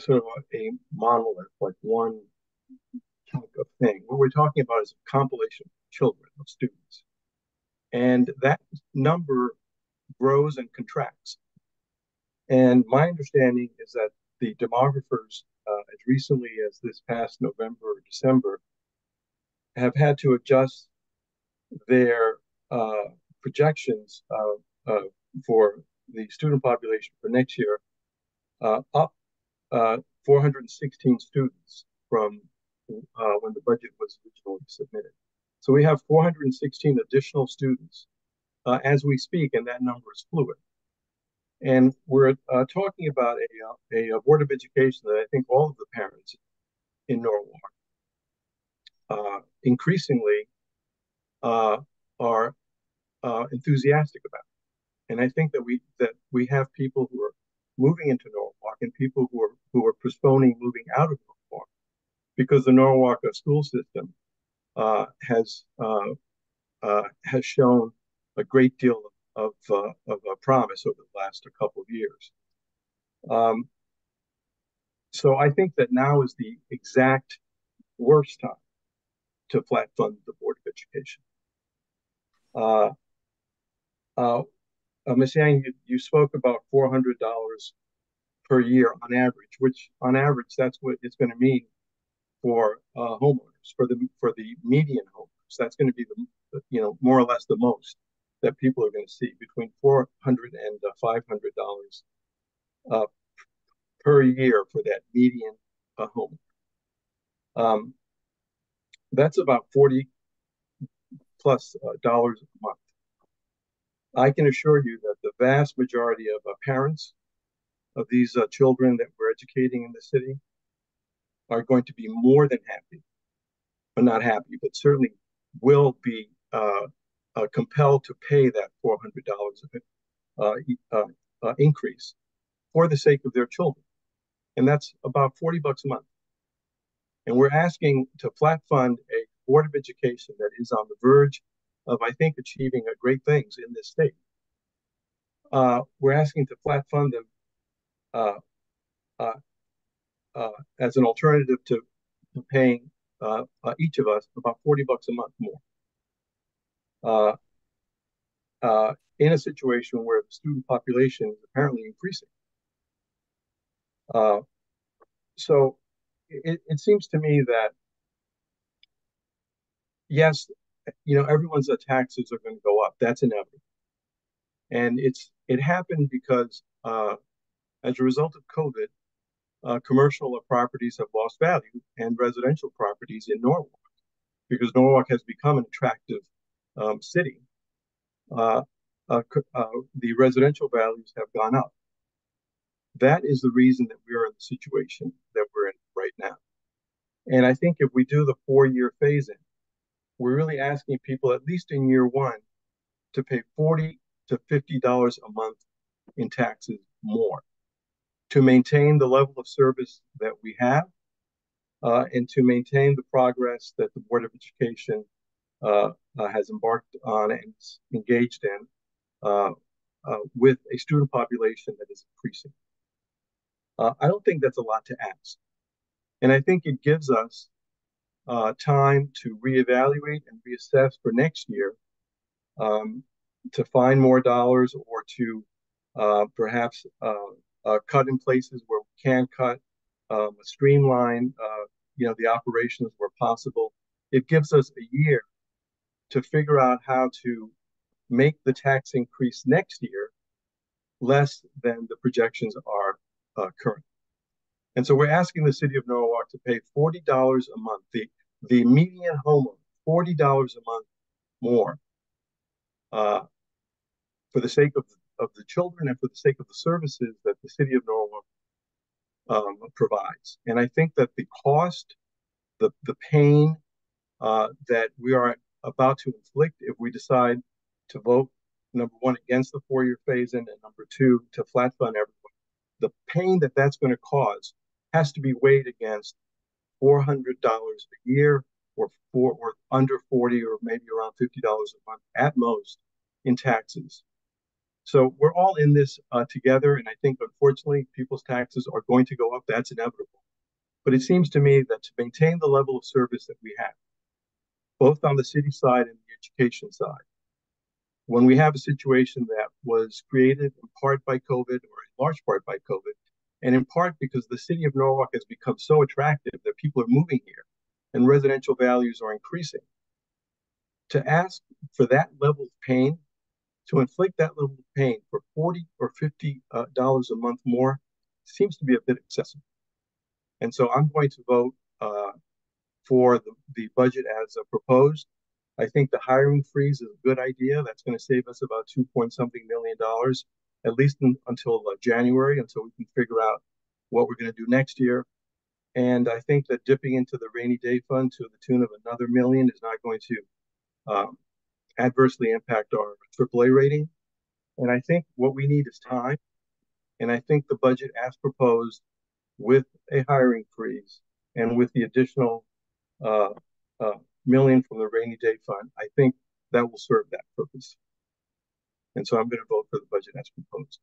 sort of a monolith, like one chunk of thing. What we're talking about is a compilation of children, of students. And that number grows and contracts. And my understanding is that the demographers, as recently as this past November or December, have had to adjust their projections for the student population for next year up 416 students from when the budget was originally submitted. So we have 416 additional students as we speak, and that number is fluid. And we're talking about a Board of Education that I think all of the parents in Norwalk increasingly are enthusiastic about. And I think that we have people who are moving into Norwalk and people who are postponing moving out of Norwalk, because the Norwalk school system has shown a great deal of promise over the last couple of years. So I think that now is the exact worst time to flat fund the Board of Education. Ms. Yang, you spoke about $400 per year on average, which on average, that's what it's going to mean for homeowners, for the median homeowners. That's going to be more or less the most that people are going to see, between $400 and $500 per year for that median home. That's about 40 plus dollars a month. I can assure you that the vast majority of parents of these children that we're educating in the city are going to be more than happy, but not happy, but certainly will be compelled to pay that $400 increase for the sake of their children. And that's about 40 bucks a month. And we're asking to flat fund a Board of Education that is on the verge of, I think, achieving great things in this state. We're asking to flat fund them as an alternative to paying each of us about 40 bucks a month more. In a situation where the student population is apparently increasing. So it seems to me that, yes, everyone's taxes are going to go up. That's inevitable. And it happened because as a result of COVID, commercial properties have lost value and residential properties in Norwalk, because Norwalk has become an attractive city. The residential values have gone up. That is the reason that we are in the situation that we're in right now. And I think if we do the 4-year phase-in, we're really asking people, at least in year one, to pay $40 to $50 a month in taxes more to maintain the level of service that we have and to maintain the progress that the Board of Education has embarked on and is engaged in with a student population that is increasing. I don't think that's a lot to ask. And I think it gives us time to reevaluate and reassess for next year to find more dollars or to perhaps cut in places where we can cut, streamline the operations where possible. It gives us a year to figure out how to make the tax increase next year less than the projections are current. And so we're asking the city of Norwalk to pay $40 a month, the median homeowner, $40 a month more for the sake of the children and for the sake of the services that the city of Norwalk provides. And I think that the cost, the pain that we are about to inflict if we decide to vote, number one, against the 4-year phase-in, and number two, to flat fund everyone, the pain that that's going to cause has to be weighed against $400 a year or under 40 or maybe around $50 a month at most in taxes. So we're all in this together, and I think unfortunately people's taxes are going to go up. That's inevitable. But it seems to me that to maintain the level of service that we have, both on the city side and the education side, when we have a situation that was created in part by COVID or in large part by COVID, and in part because the city of Norwalk has become so attractive that people are moving here and residential values are increasing, to ask for that level of pain, to inflict that level of pain for $40 or $50 a month more seems to be a bit excessive. And so I'm going to vote for the budget as proposed. I think the hiring freeze is a good idea. That's going to save us about $2-something million, at least until January, until we can figure out what we're going to do next year. And I think that dipping into the rainy day fund to the tune of another $1 million is not going to adversely impact our AAA rating. And I think what we need is time. And I think the budget as proposed with a hiring freeze and with the additional million from the rainy day fund, I think that will serve that purpose. And so I'm going to vote for the budget as proposed.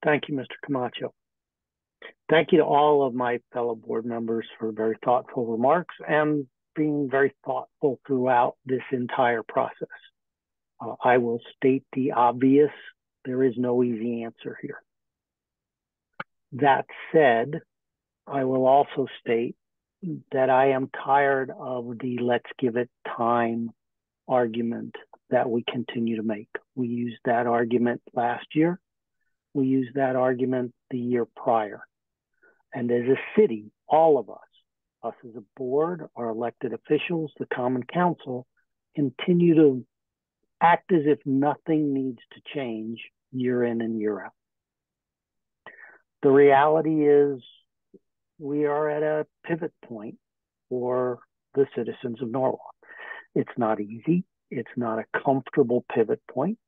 Thank you, Mr. Camacho. Thank you to all of my fellow board members for very thoughtful remarks and being very thoughtful throughout this entire process. I will state the obvious. There is no easy answer here. That said, I will also state that I am tired of the let's give it time argument that we continue to make. We used that argument last year. We used that argument the year prior. And as a city, all of us us as a board, our elected officials, the Common Council, continue to act as if nothing needs to change year in and year out. The reality is we are at a pivot point for the citizens of Norwalk. It's not easy. It's not a comfortable pivot point.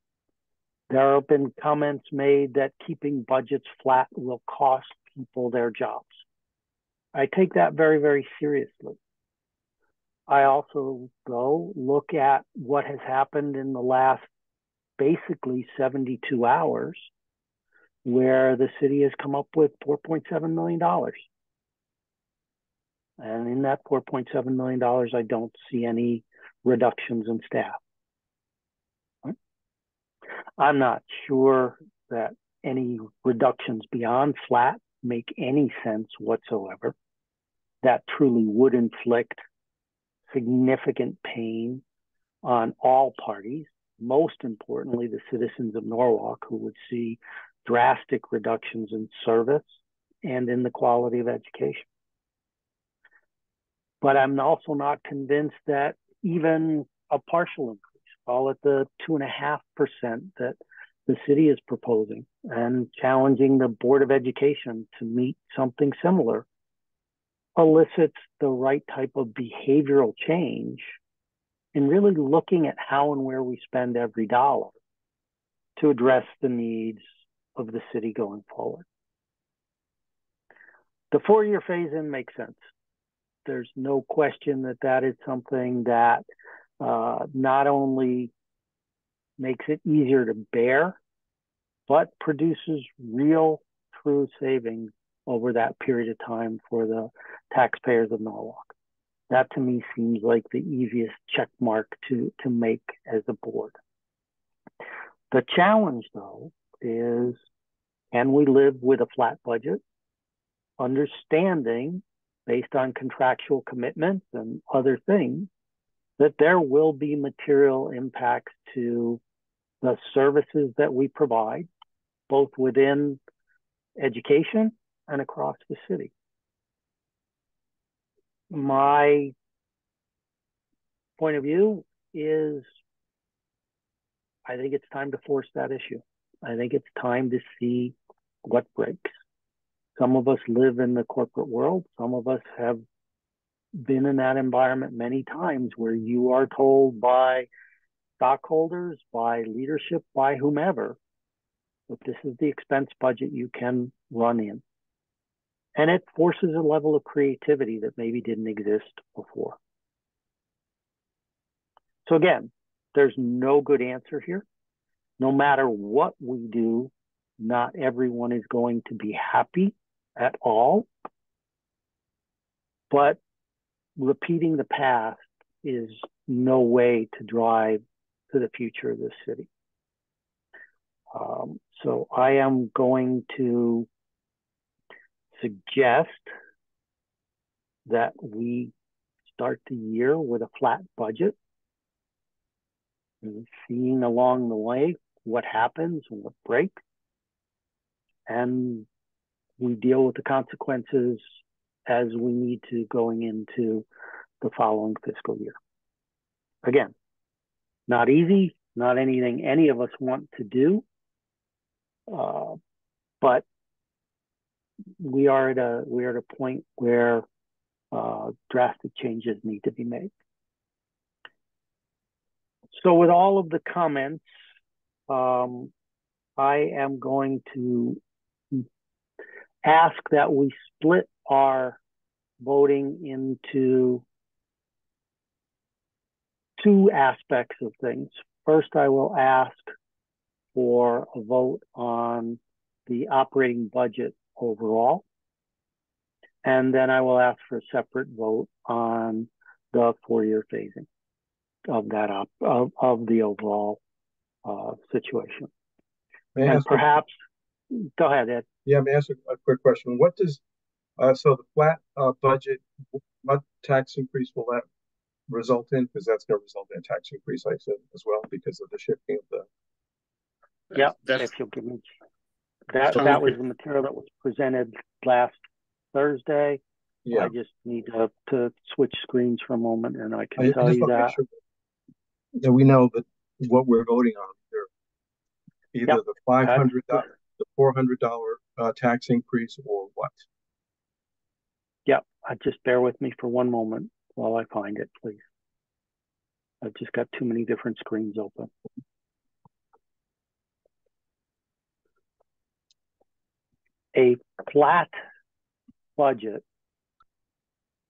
There have been comments made that keeping budgets flat will cost people their jobs. I take that very, very seriously. I also, though, look at what has happened in the last basically 72 hours, where the city has come up with $4.7 million. And in that $4.7 million, I don't see any reductions in staff. Right? I'm not sure that any reductions beyond flat make any sense whatsoever. That truly would inflict significant pain on all parties, most importantly, the citizens of Norwalk, who would see drastic reductions in service and in the quality of education. But I'm also not convinced that even a partial increase, call it the 2.5% that the city is proposing and challenging the Board of Education to meet something similar, elicits the right type of behavioral change in really looking at how and where we spend every dollar to address the needs of the city going forward. The 4-year phase-in makes sense. There's no question that that is something that not only makes it easier to bear, but produces real, true savings over that period of time for the taxpayers of Norwalk. That to me seems like the easiest check mark to make as a board. The challenge, though, is can we live with a flat budget, understanding based on contractual commitments and other things that there will be material impacts to the services that we provide, both within education and across the city. My point of view is I think it's time to force that issue. I think it's time to see what breaks. Some of us live in the corporate world. Some of us have been in that environment many times where you are told by stockholders, by leadership, by whomever, that this is the expense budget you can run in. And it forces a level of creativity that maybe didn't exist before. So again, there's no good answer here. No matter what we do, not everyone is going to be happy at all. But repeating the past is no way to drive to the future of this city. So I am going to suggest that we start the year with a flat budget and seeing along the way what happens and what breaks, and we deal with the consequences as we need to going into the following fiscal year. Again, not easy, not anything any of us want to do, but we are at a point where drastic changes need to be made. So with all of the comments, I am going to ask that we split our voting into two aspects of things. First, I will ask for a vote on the operating budget overall. And then I will ask for a separate vote on the 4-year phasing of that of the overall situation. And perhaps, go ahead, Ed. Yeah, may I ask a quick question? What does so the flat budget, what tax increase will that result in? Because that's going to result in a tax increase, I said, as well, because of the shifting of the. Yeah, if you'll give me that. That was the material that was presented last Thursday. I just need to switch screens for a moment, and I can tell just you want to that. make sure that we know that what we're voting on here, either the $500, the $400 tax increase, or what? Yep. Just bear with me for one moment while I find it, please. I've just got too many different screens open. A flat budget,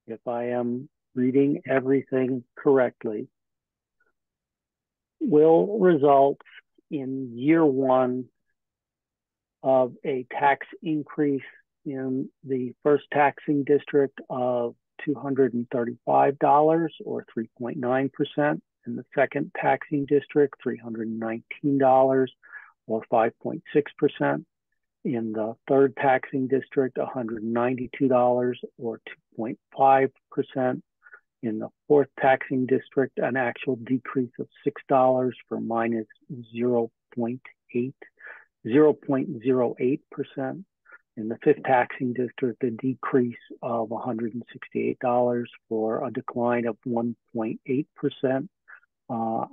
if I am reading everything correctly, will result in year one of a tax increase in the first taxing district of $235 or 3.9%. In the second taxing district, $319 or 5.6%. In the third taxing district, $192 or 2.5%. In the fourth taxing district, an actual decrease of $6 for minus 0.08%. In the fifth taxing district, a decrease of $168 for a decline of 1.8%.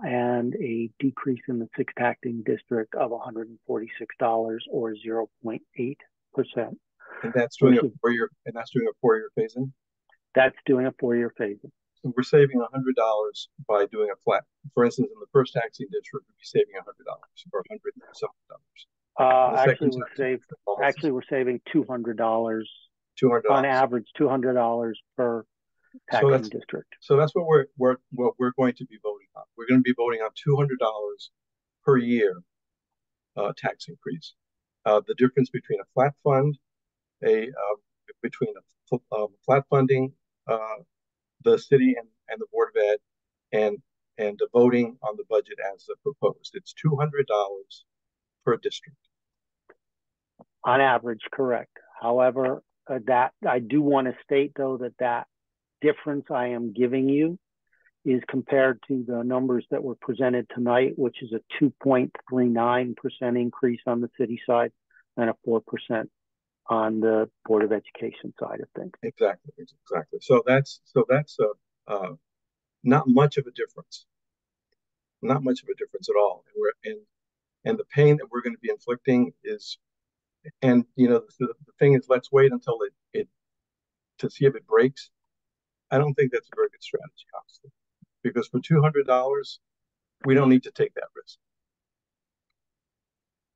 And a decrease in the sixth taxing district of $146 or 0.8%. And that's doing a 4-year, and that's doing a 4-year phase-in? That's doing a 4-year phase-in. So we're saving $100 by doing a flat. For instance, in the first taxing district, we'd be saving $100 or $100 and some dollars. Actually, we're saving $200. $200 on average, $200 per taxing district. So that's what we're going to be voting on. We're going to be voting on $200 per year tax increase. The difference between a flat fund, between a flat funding, the city and the Board of Ed, and the voting on the budget as proposed. It's $200 per district. On average, correct. However, that I do want to state though that difference I am giving you is compared to the numbers that were presented tonight, which is a 2.39% increase on the city side and a 4% on the Board of Education side of things. Exactly. So that's not much of a difference. Not much of a difference at all. And the pain that we're going to be inflicting is, and the thing is, let's wait until it to see if it breaks. I don't think that's a very good strategy, honestly, because for $200, we don't need to take that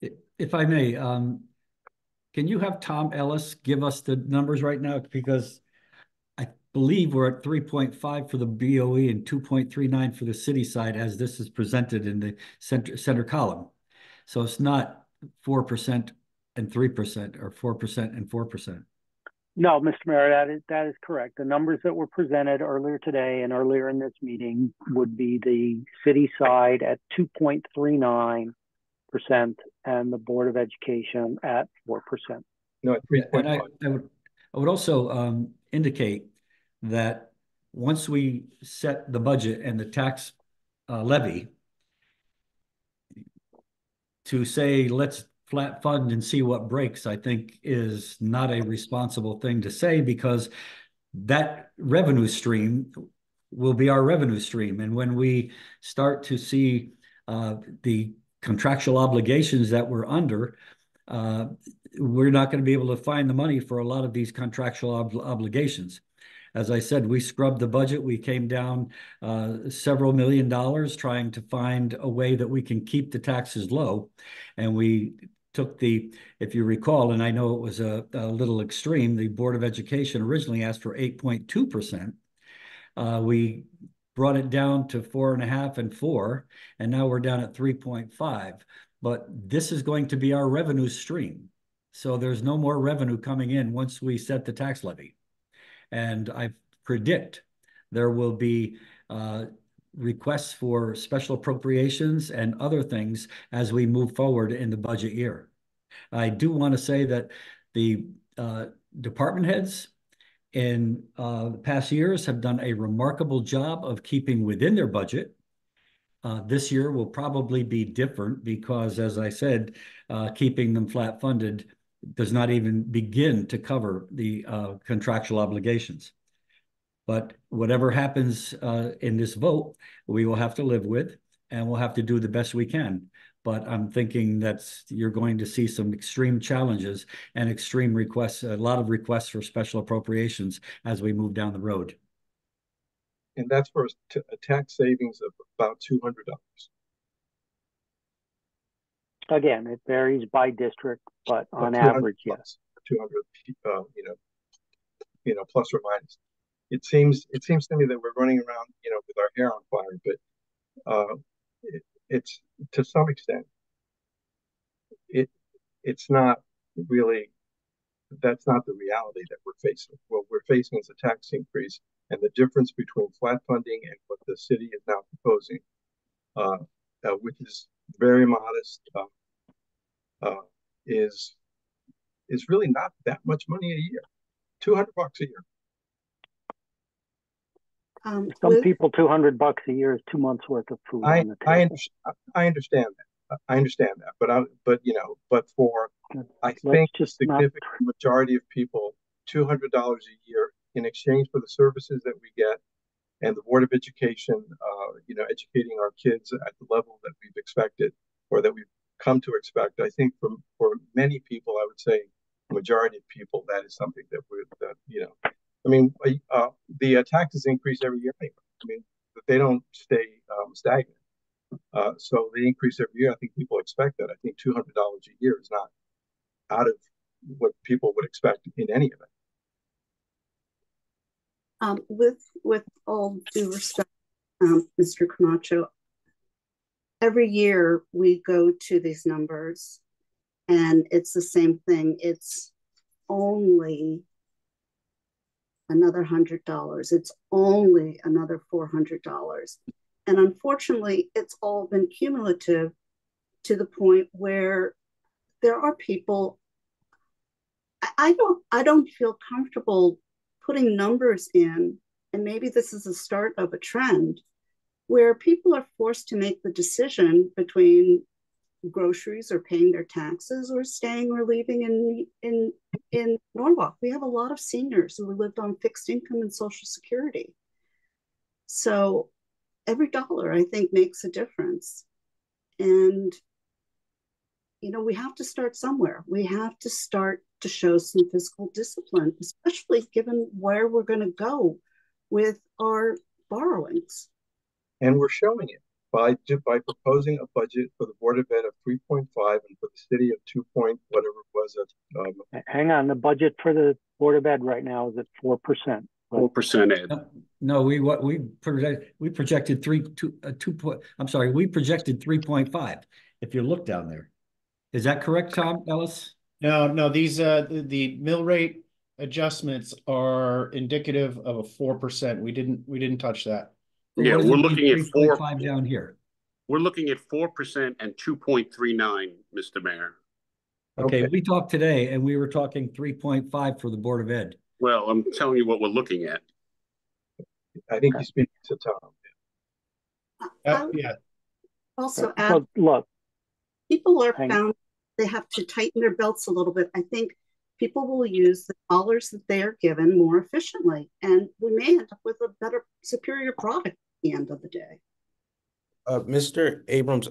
risk. If I may, can you have Tom Ellis give us the numbers right now? Because I believe we're at 3.5 for the BOE and 2.39 for the city side as this is presented in the center column. So it's not 4% and 3% or 4% and 4%. No, Mr. Mayor, that is correct. The numbers that were presented earlier today and earlier in this meeting would be the city side at 2.39% and the Board of Education at 4%. No, at 3.5. And I would also indicate that once we set the budget and the tax levy, to say let's flat fund and see what breaks, I think is not a responsible thing to say, because that revenue stream will be our revenue stream. And when we start to see the contractual obligations that we're under, we're not going to be able to find the money for a lot of these contractual obligations. As I said, we scrubbed the budget. We came down several $1 million trying to find a way that we can keep the taxes low. And we took if you recall, and I know it was a little extreme, the Board of Education originally asked for 8.2%. We brought it down to 4.5 and 4, and now we're down at 3.5. But this is going to be our revenue stream. So there's no more revenue coming in once we set the tax levy. And I predict there will be requests for special appropriations and other things as we move forward in the budget year. I do want to say that the department heads in the past years have done a remarkable job of keeping within their budget. This year will probably be different because, as I said, keeping them flat funded does not even begin to cover the contractual obligations. But whatever happens in this vote, we will have to live with, and we'll have to do the best we can. But I'm thinking that you're going to see some extreme challenges and extreme requests, a lot of requests for special appropriations as we move down the road. And that's for a tax savings of about $200. Again, it varies by district, but on 200 average, plus, yes. 200, plus or minus. It seems to me that we're running around, with our hair on fire, but it's to some extent, it's not really, that's not the reality that we're facing. What we're facing is a tax increase, and the difference between flat funding and what the city is now proposing, which is very modest, is really not that much money a year. $200 a year. Some people, $200 a year is 2 months worth of food on the table. I understand that. I understand that, but for I think the significant majority of people, $200 a year in exchange for the services that we get, and the Board of Education, educating our kids at the level that we've expected, or that we've come to expect. I think for many people, I would say the majority of people, that is something that the taxes increase every year anyway. I mean, they don't stay stagnant. So they increase every year. I think people expect that. I think $200 a year is not out of what people would expect in any event. With all due respect, Mr. Camacho, every year we go to these numbers and it's the same thing. It's only another $100. It's only another $400. And unfortunately, it's all been cumulative to the point where there are people, I don't feel comfortable putting numbers in, and maybe this is the start of a trend where people are forced to make the decision between groceries or paying their taxes or staying or leaving in Norwalk. We have a lot of seniors who lived on fixed income and Social Security. So every dollar, I think, makes a difference. And, we have to start somewhere. We have to start to show some fiscal discipline, especially given where we're going to go with our borrowings. And we're showing it by proposing a budget for the Board of Ed of 3.5 and for the city of 2 point whatever it was. Hang on, the budget for the Board of Ed right now is at 4%. 4%, Ed. No, we projected 3.5. If you look down there, is that correct, Tom Ellis? No. These the mill rate adjustments are indicative of a 4%. We didn't touch that. Yeah, we're looking at 3.5 down here. We're looking at 4% and 2.39, Mr. Mayor. Okay, we talked today, and we were talking 3.5 for the Board of Ed. Well, I'm telling you what we're looking at. I think you speak to Tom. Yeah. Also, look, people are found they have to tighten their belts a little bit. I think people will use the dollars that they are given more efficiently, and we may end up with a better, superior product at the end of the day. Mr. Abrams,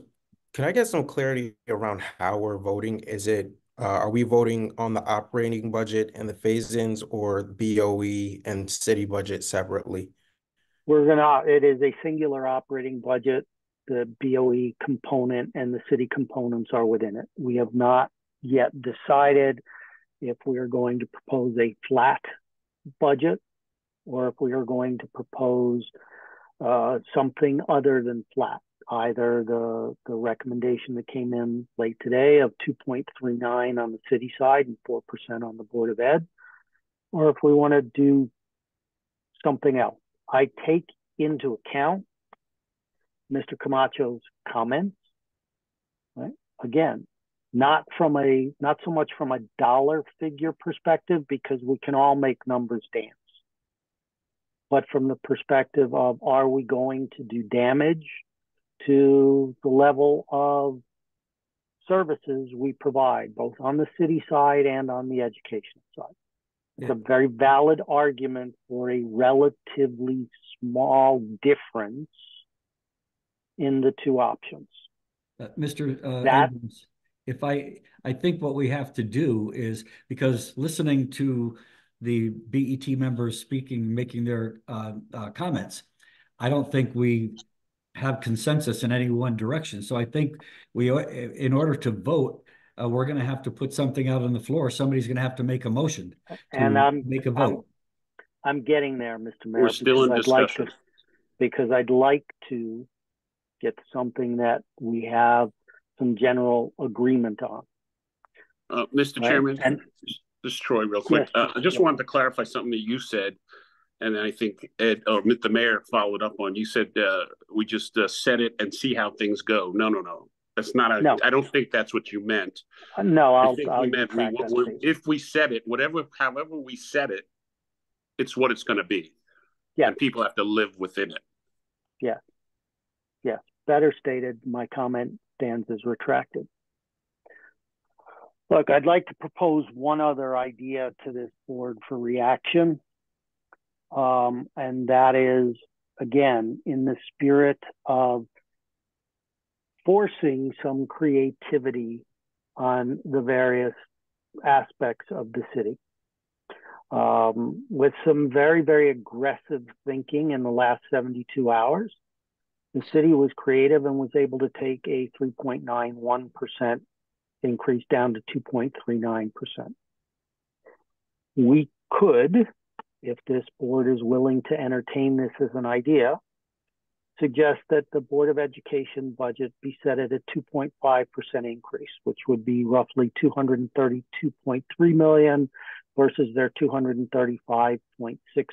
can I get some clarity around how we're voting? Is it, are we voting on the operating budget and the phase-ins, or BOE and city budget separately? It is a singular operating budget. The BOE component and the city components are within it. We have not yet decided if we are going to propose a flat budget or if we are going to propose something other than flat. Either the recommendation that came in late today of 2.39 on the city side and 4% on the Board of Ed, or if we want to do something else. I take into account Mr. Camacho's comments, right? Again, not so much from a dollar figure perspective, because we can all make numbers dance, but from the perspective of, are we going to do damage to the level of services we provide, both on the city side and on the education side. It's a very valid argument for a relatively small difference in the two options. Mr. Abrams, if I think what we have to do is, because listening to the BET members speaking, making their comments, I don't think we have consensus in any one direction. So I think in order to vote, we're going to have to put something out on the floor. Somebody's going to have to make a motion to make a vote. I'm getting there, Mr. Mayor. We're still in discussion. Because I'd like to get something that we have some general agreement on. Mr. Chairman, this is Troy real quick. Yes, I just wanted to clarify something that you said, and I think Ed or the mayor followed up on. You said we just set it and see how things go. No. That's not. No. I don't think that's what you meant. No, I think we meant if we set it, however we set it, it's what it's going to be. Yeah. And people have to live within it. Yeah. Yeah. Better stated. My comment stands as retracted. Look, I'd like to propose one other idea to this board for reaction. And that is, again, in the spirit of forcing some creativity on the various aspects of the city. With some very, very aggressive thinking in the last 72 hours, the city was creative and was able to take a 3.91% increase down to 2.39%. We could, if this board is willing to entertain this as an idea, suggest that the Board of Education budget be set at a 2.5% increase, which would be roughly $232.3 million versus their $235.6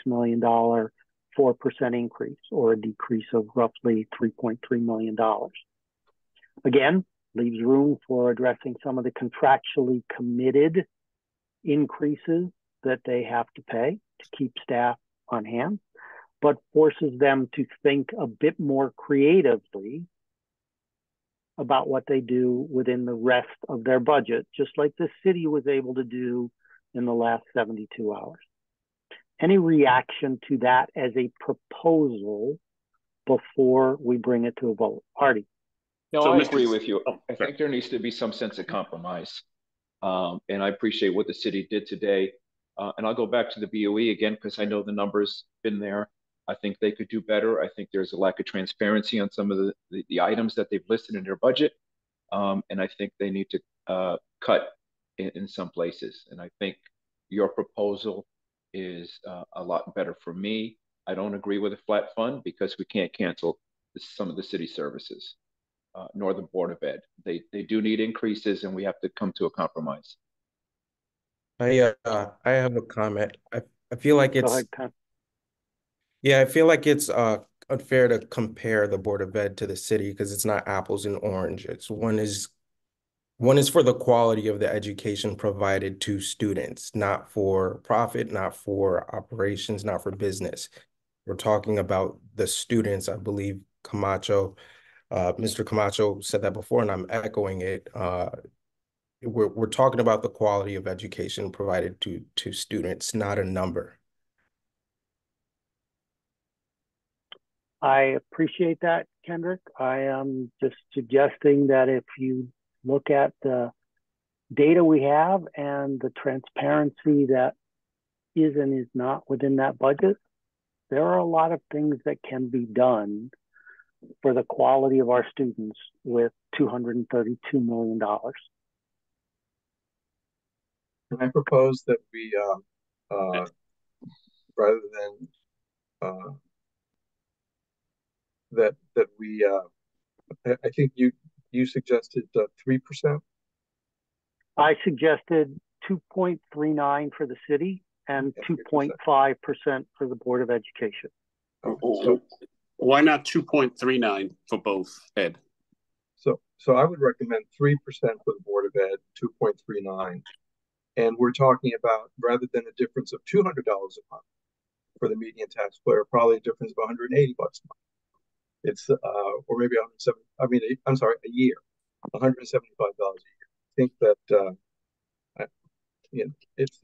million 4% increase, or a decrease of roughly $3.3 million. Again, leaves room for addressing some of the contractually committed increases that they have to pay to keep staff on hand, but forces them to think a bit more creatively about what they do within the rest of their budget, just like the city was able to do in the last 72 hours. Any reaction to that as a proposal before we bring it to a vote? Artie? No, I agree with you. I think there needs to be some sense of compromise. And I appreciate what the city did today. And I'll go back to the BOE again, because I know the numbers been there. I think they could do better. I think there's a lack of transparency on some of the items that they've listed in their budget. And I think they need to cut in some places. And I think your proposal is a lot better for me. I don't agree with a flat fund because we can't cancel some of the city services, nor the Board of Ed. They do need increases, and we have to come to a compromise. I have a comment. I feel like it's Go ahead, Con. I feel like it's unfair to compare the Board of Ed to the city because it's not apples and oranges. One is for the quality of the education provided to students, not for profit, not for operations, not for business. We're talking about the students. I believe Mr. Camacho said that before, and I'm echoing it. We're talking about the quality of education provided to students, not a number. I appreciate that, Kendrick. I am just suggesting that if you look at the data we have and the transparency that is and is not within that budget, there are a lot of things that can be done for the quality of our students with $232 million. And I propose that we, rather than that we, I think you suggested 3%. I suggested 2.39 for the city and 2.5% for the Board of Education. So why not 2.39 for both, Ed? So I would recommend 3% for the Board of Ed, 2.39. And we're talking about, rather than a difference of $200 a month for the median taxpayer, probably a difference of $180 a month. It's or maybe 170. I mean, I'm sorry, a year. $175 a year. I think that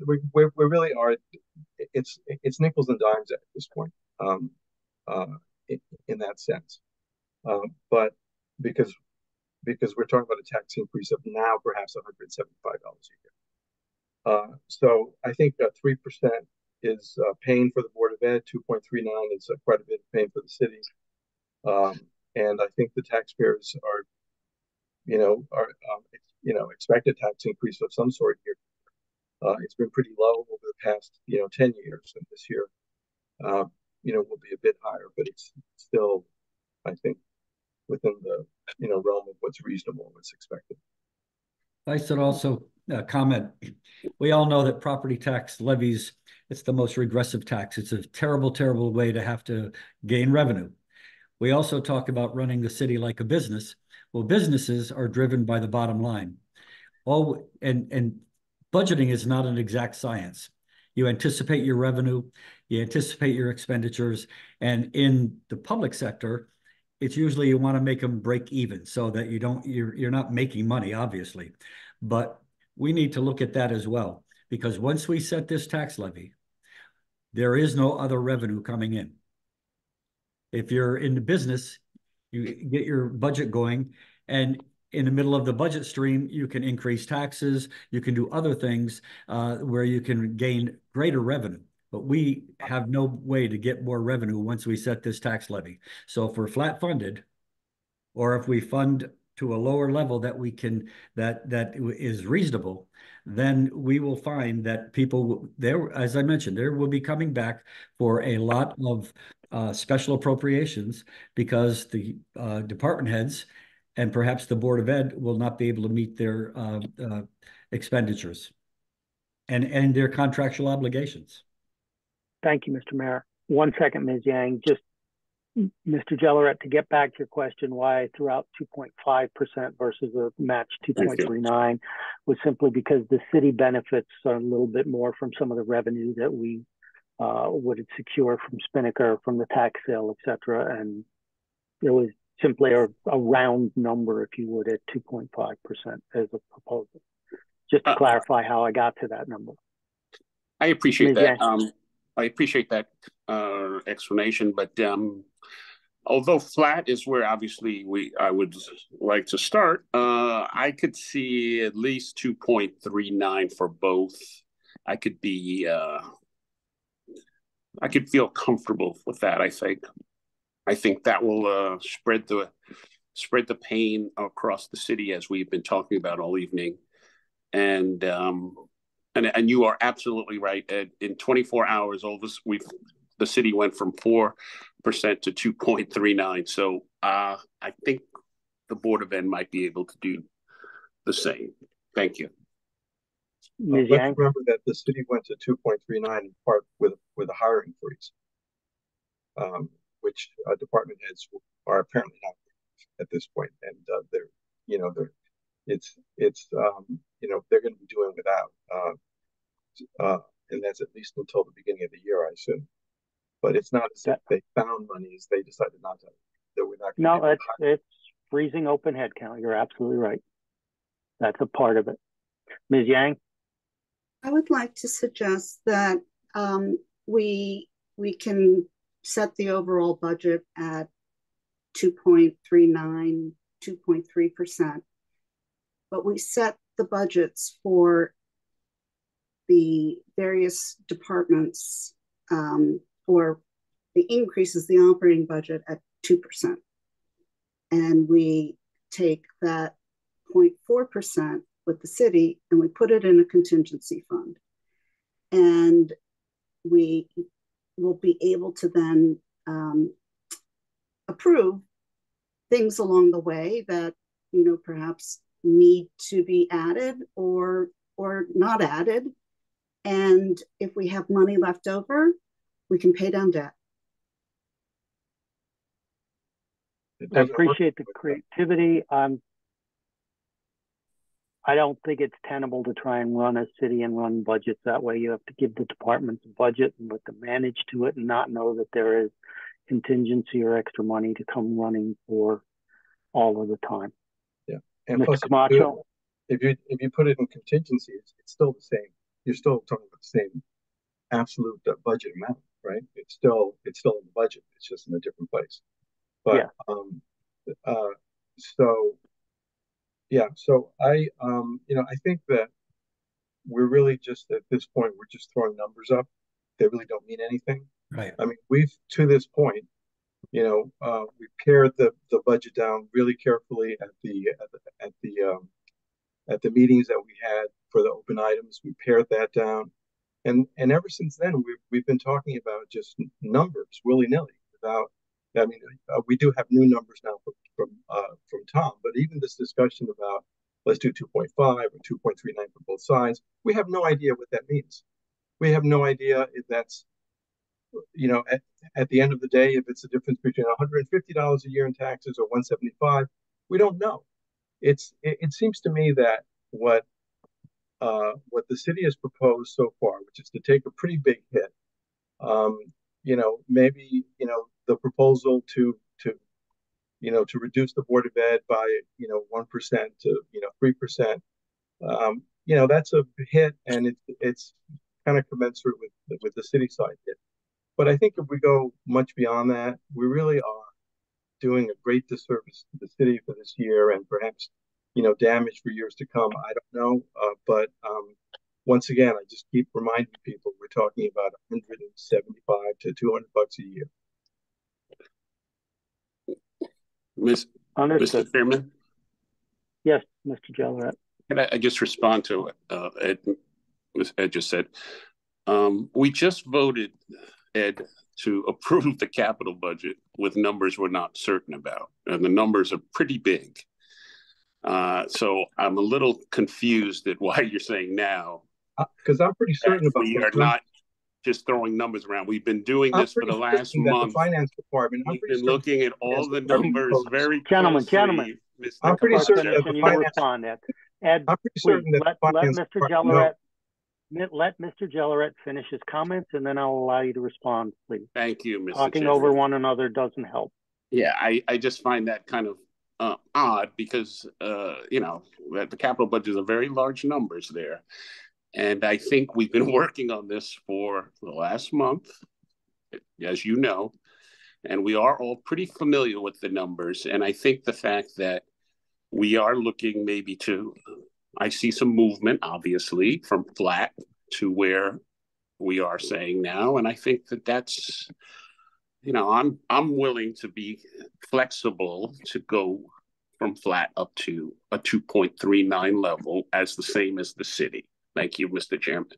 we really are. It's nickels and dimes at this point, in that sense. But because we're talking about a tax increase of now perhaps $175 a year. So I think that 3% is paying for the Board of Ed. 2.39 is quite a bit of paying for the city. And I think the taxpayers are expect a tax increase of some sort here. It's been pretty low over the past 10 years, and this year will be a bit higher, but it's still, I think, within the realm of what's reasonable and what's expected. I should also comment. We all know that property tax levies, it's the most regressive tax. It's a terrible, terrible way to have to gain revenue. We also talk about running the city like a business. Well, businesses are driven by the bottom line. And budgeting is not an exact science. You anticipate your revenue, you anticipate your expenditures, and in the public sector, it's usually you want to make them break even so that you're not making money, obviously. But we need to look at that as well, because once we set this tax levy, there is no other revenue coming in. If you're in the business, you get your budget going, and in the middle of the budget stream, you can increase taxes, you can do other things where you can gain greater revenue. But we have no way to get more revenue once we set this tax levy. So if we're flat funded, or if we fund to a lower level that we can, that is reasonable, then we will find that people there, as I mentioned, there will be coming back for a lot of special appropriations, because the department heads and perhaps the Board of Ed will not be able to meet their expenditures and their contractual obligations. Thank you, Mr. Mayor. 1 second, Ms. Yang. Just, Mr. Jelleret, to get back to your question, why I threw out 2.5% versus a match 2.39 was simply because the city benefits a little bit more from some of the revenue that we would secure from Spinnaker, from the tax sale, et cetera. And it was simply a round number, if you would, at 2.5% as a proposal. Just to clarify how I got to that number. I appreciate that. I appreciate that explanation, but although flat is where obviously I would like to start, I could see at least 2.39 for both. I could feel comfortable with that. I think that will spread the pain across the city, as we've been talking about all evening. And you are absolutely right, Ed. In 24 hours, the city went from 4% to 2.39. So I think the Board of Ed might be able to do the same. Thank you. Let's remember that the city went to 2.39 in part with a hiring freeze, which department heads are apparently not at this point, and they're going to be doing without, and that's at least until the beginning of the year, I assume. But it's not as if they found money; as they decided not to. That we're not. No, it's freezing open headcount. You're absolutely right. That's a part of it. Ms. Yang? I would like to suggest that we can set the overall budget at 2.39, 2.3%, but we set the budgets for the various departments or the increases the operating budget at 2%. And we take that 0.4% with the city and we put it in a contingency fund. And we will be able to then approve things along the way that, perhaps need to be added or not added. And if we have money left over, we can pay down debt. I appreciate the creativity. I don't think it's tenable to try and run a city and run budgets that way. You have to give the departments a budget and let them manage to it and not know that there is contingency or extra money to come running for all of the time. Yeah. And Mr. plus, Camacho? if you put it in contingency, it's still the same. You're still talking about the same absolute budget amount, right? It's still in the budget. It's just in a different place. But so yeah, so I I think that we're really just at this point we're just throwing numbers up. They really don't mean anything. Right. I mean, we've to this point, we pared the budget down really carefully at the meetings that we had for the open items. We pared that down, and ever since then we've been talking about just numbers willy nilly without. I mean, we do have new numbers now from Tom, but even this discussion about let's do 2.5 or 2.39 for both sides, we have no idea what that means. We have no idea if that's at the end of the day, if it's a difference between $150 a year in taxes or 175, we don't know. It seems to me that what the city has proposed so far, which is to take a pretty big hit, maybe the proposal to reduce the Board of Ed by 1% to 3%, that's a hit, and it's kind of commensurate with the city side hit. But I think if we go much beyond that, we really are doing a great disservice to the city for this year and perhaps, damage for years to come. I don't know. But once again, I just keep reminding people we're talking about 175 to $200 a year. Mr. Chairman? Yes, Mr. Jelleret. Can I just respond to what Ed just said? We just voted, Ed, to approve the capital budget with numbers we're not certain about. And the numbers are pretty big. So I'm a little confused at why you're saying now. Because I'm pretty certain about we are not just throwing numbers around. We've been doing this for the last month. The finance department. We've been looking at all the numbers very closely. Gentlemen. I'm pretty certain that the finance. Respond that. Ed, I'm pretty certain that let Mr. Jelleret finish his comments, and then I'll allow you to respond, please. Thank you, Mr. Talking Chairman. over one another doesn't help. Yeah, I just find that kind of odd because, the capital budget is a very large numbers there. And I think we've been working on this for the last month, as you know, and we are all pretty familiar with the numbers. And I think the fact that we are looking maybe I see some movement, obviously, from flat to where we are saying now. And I think that's, I'm willing to be flexible to go from flat up to a 2.39 level as the same as the city. Thank you, Mr. Chairman.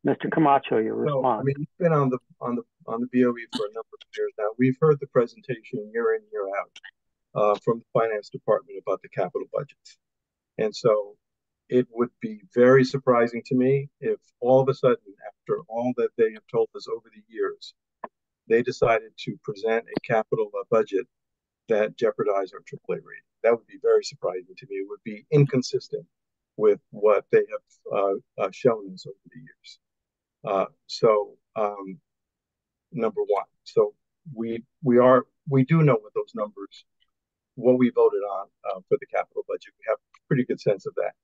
Mr. Camacho, your response. I mean, you've been on the BOE for a number of years now. We've heard the presentation year in, year out from the finance department about the capital budgets. And so it would be very surprising to me if all of a sudden, after all that they have told us over the years, they decided to present a capital budget that jeopardized our AAA rating. That would be very surprising to me. It would be inconsistent with what they have shown us over the years. Number one. So we do know what we voted on for the capital budget. We have a pretty good sense of that.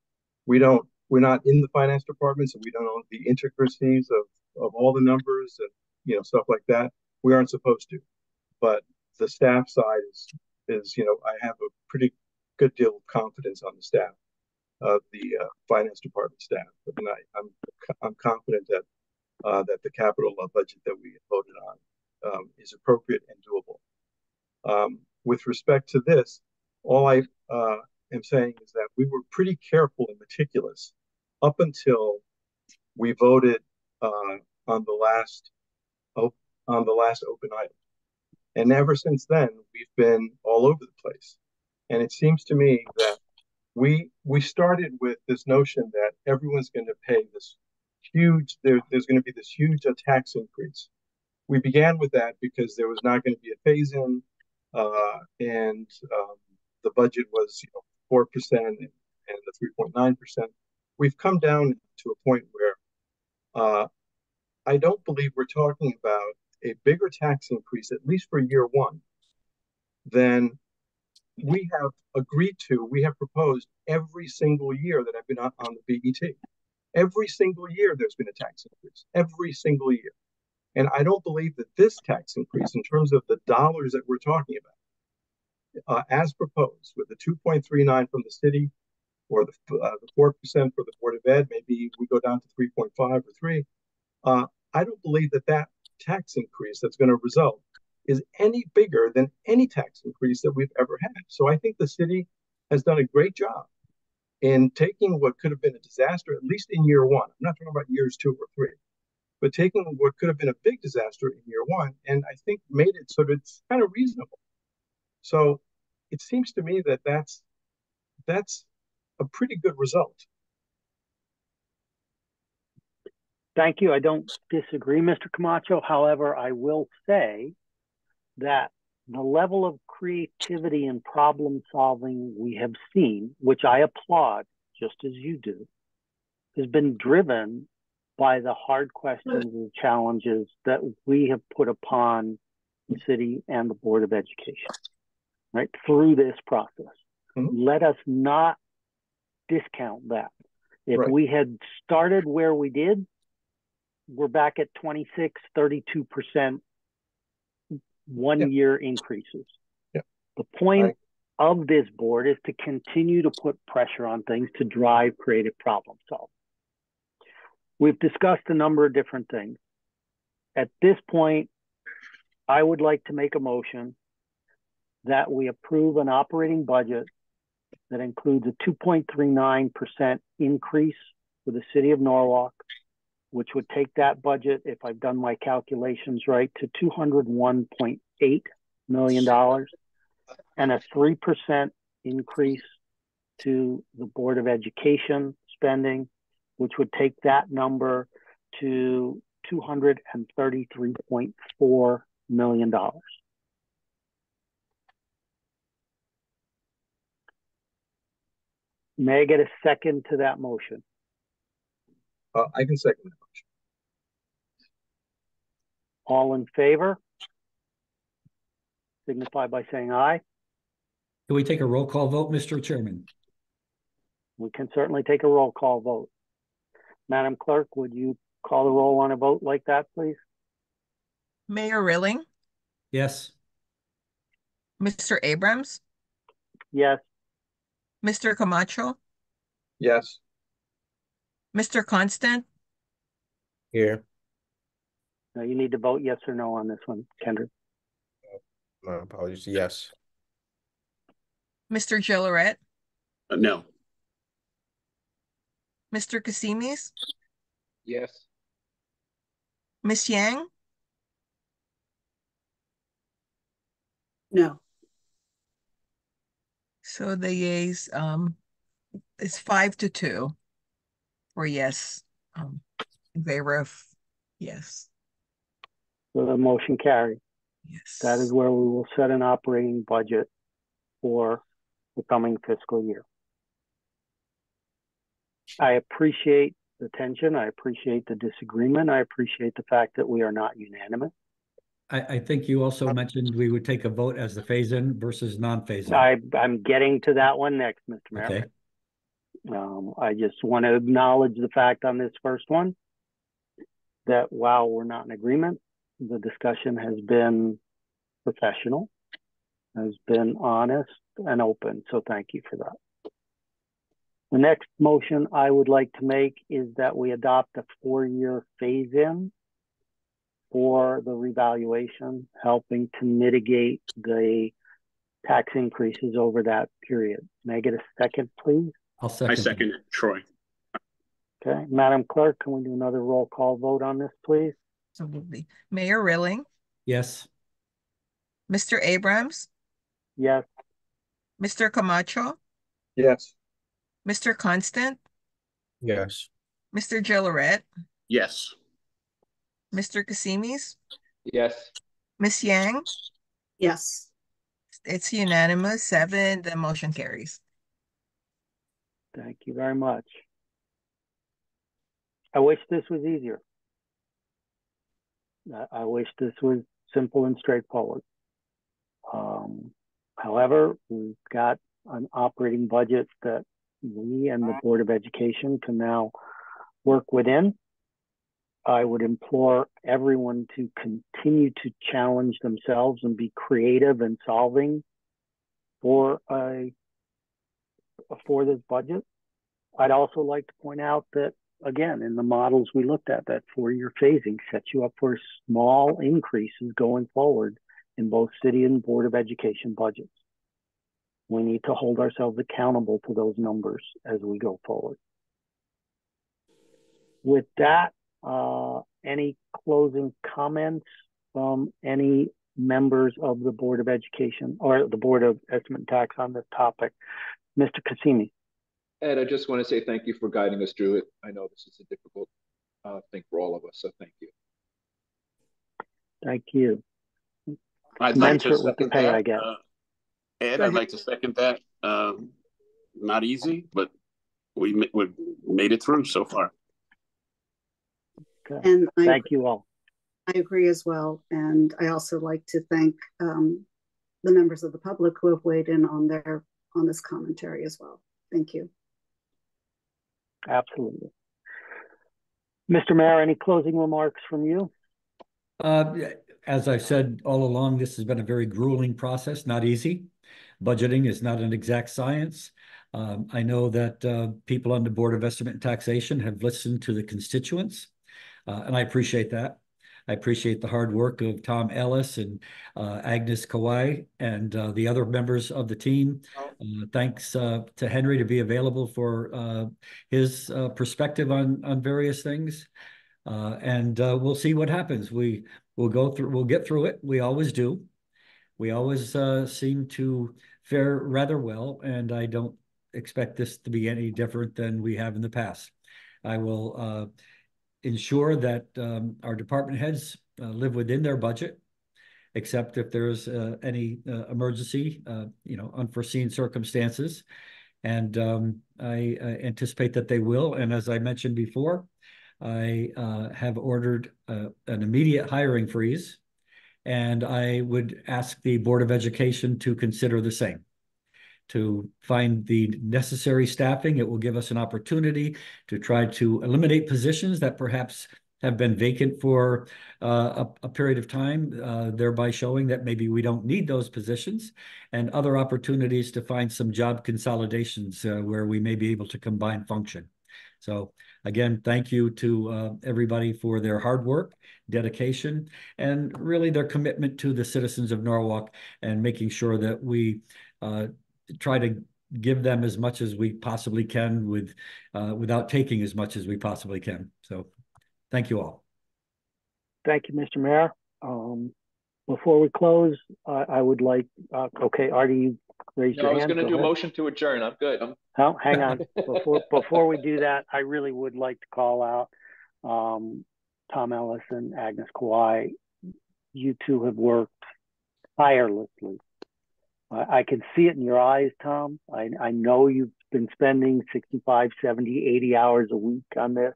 We're not in the finance department, so we don't know the intricacies of all the numbers and stuff like that. We aren't supposed to. But the staff side is I have a pretty good deal of confidence on the staff of the finance department staff, and I'm confident that the capital budget that we voted on is appropriate and doable. With respect to this, all I am saying is that we were pretty careful and meticulous up until we voted on the last open item, and ever since then we've been all over the place. And it seems to me that we started with this notion that everyone's going to pay this huge. There's going to be this huge tax increase. We began with that because there was not going to be a phase-in, and the budget was 4% and the 3.9%. We've come down to a point where I don't believe we're talking about a bigger tax increase, at least for year one, than we have proposed every single year that I've been on the BET. Every single year there's been a tax increase, every single year. And I don't believe that this tax increase, in terms of the dollars that we're talking about, as proposed, with the 2.39 from the city or the 4% for the Board of Ed, maybe we go down to 3.5 or 3. I don't believe that that tax increase that's going to result is any bigger than any tax increase that we've ever had. So I think the city has done a great job in taking what could have been a disaster, at least in year one. I'm not talking about years 2 or 3, but taking what could have been a big disaster in year one, and I think made it so that it's kind of reasonable. So it seems to me that that's a pretty good result. Thank you. I don't disagree, Mr. Camacho. However, I will say that the level of creativity and problem solving we have seen, which I applaud just as you do, has been driven by the hard questions and challenges that we have put upon the city and the Board of Education, right, through this process. Let us not discount that. If we had started where we did, we're back at 26, 32% one-year increases. The point of this board is to continue to put pressure on things to drive creative problem solving. We've discussed a number of different things. At this point, I would like to make a motion that we approve an operating budget that includes a 2.39% increase for the city of Norwalk, which would take that budget, if I've done my calculations right, to $201.8 million, and a 3% increase to the Board of Education spending, which would take that number to $233.4 million. May I get a second to that motion? I can second that motion. All in favor? Signify by saying aye. Can we take a roll call vote, Mr. Chairman? We can certainly take a roll call vote. Madam Clerk, would you call the roll on a vote like that, please? Mayor Rilling? Yes. Mr. Abrams? Yes. Mr. Camacho? Yes. Mr. Constant? Here. No, you need to vote yes or no on this one, Kendra. My apologies. Yes. Mr. Gilloret? No. Mr. Casimis? Yes. Miss Yang? No. So the yeas, it's 5-2 for yes, in favor of yes. So the motion carried. Yes. That is where we will set an operating budget for the coming fiscal year. I appreciate the tension. I appreciate the disagreement. I appreciate the fact that we are not unanimous. I think you also mentioned we would take a vote as the phase-in versus non-phase-in. I'm getting to that one next, Mr. Mayor. Okay. I just want to acknowledge the fact on this first one that while we're not in agreement, the discussion has been professional, has been honest and open. So thank you for that. The next motion I would like to make is that we adopt a 4-year phase-in for the revaluation, helping to mitigate the tax increases over that period. May I get a second, please? I second it, Troy. Okay, Madam Clerk, can we do another roll call vote on this, please? Absolutely. Mayor Rilling? Yes. Mr. Abrams? Yes. Mr. Camacho? Yes. Mr. Constant? Yes. Mr. Gilloret? Yes. Mr. Casimis? Yes. Miss Yang? Yes. It's unanimous, 7, the motion carries. Thank you very much. I wish this was easier. I wish this was simple and straightforward. However, we've got an operating budget that we and the Board of Education can now work within. I would implore everyone to continue to challenge themselves and be creative in solving for this budget. I'd also like to point out that, again, in the models we looked at, that 4-year phasing sets you up for small increases going forward in both city and Board of Education budgets. We need to hold ourselves accountable to those numbers as we go forward. With that, any closing comments from any members of the Board of Education or the Board of Estimate and Tax on this topic? Mr. Cassini. Ed, I just want to say thank you for guiding us through it. I know this is a difficult thing for all of us, so thank you. Thank you. I'd like to with the second pay, that. I guess. Ed, I'd like to second that. Not easy, but we made it through so far. Okay. And thank you all. I agree as well. And I also like to thank the members of the public who have weighed in on this commentary as well. Thank you. Absolutely. Mr. Mayor, any closing remarks from you? As I've said all along, this has been a very grueling process, not easy. Budgeting is not an exact science. I know that people on the Board of Estimate and Taxation have listened to the constituents, and I appreciate that. I appreciate the hard work of Tom Ellis and Agnes Kawai and the other members of the team. Thanks to Henry to be available for his perspective on various things. And we'll see what happens. We'll get through it. We always do. We always seem to fare rather well, and I don't expect this to be any different than we have in the past. I will ensure that our department heads live within their budget, except if there's any emergency, unforeseen circumstances. And I anticipate that they will. And as I mentioned before, I have ordered an immediate hiring freeze, and I would ask the Board of Education to consider the same. To find the necessary staffing, it will give us an opportunity to try to eliminate positions that perhaps have been vacant for a period of time, thereby showing that maybe we don't need those positions, and other opportunities to find some job consolidations where we may be able to combine function. So again, thank you to everybody for their hard work, dedication, and really their commitment to the citizens of Norwalk, and making sure that we try to give them as much as we possibly can without taking as much as we possibly can. So thank you all. Thank you, Mr. Mayor. Before we close, I would like, okay, Artie, you raised your hand. I was going to do a motion to adjourn. I'm good. Oh, hang on. Before we do that, I really would like to call out Tom Ellis and Agnes Kawai. You two have worked tirelessly. I can see it in your eyes, Tom. I know you've been spending 65, 70, 80 hours a week on this.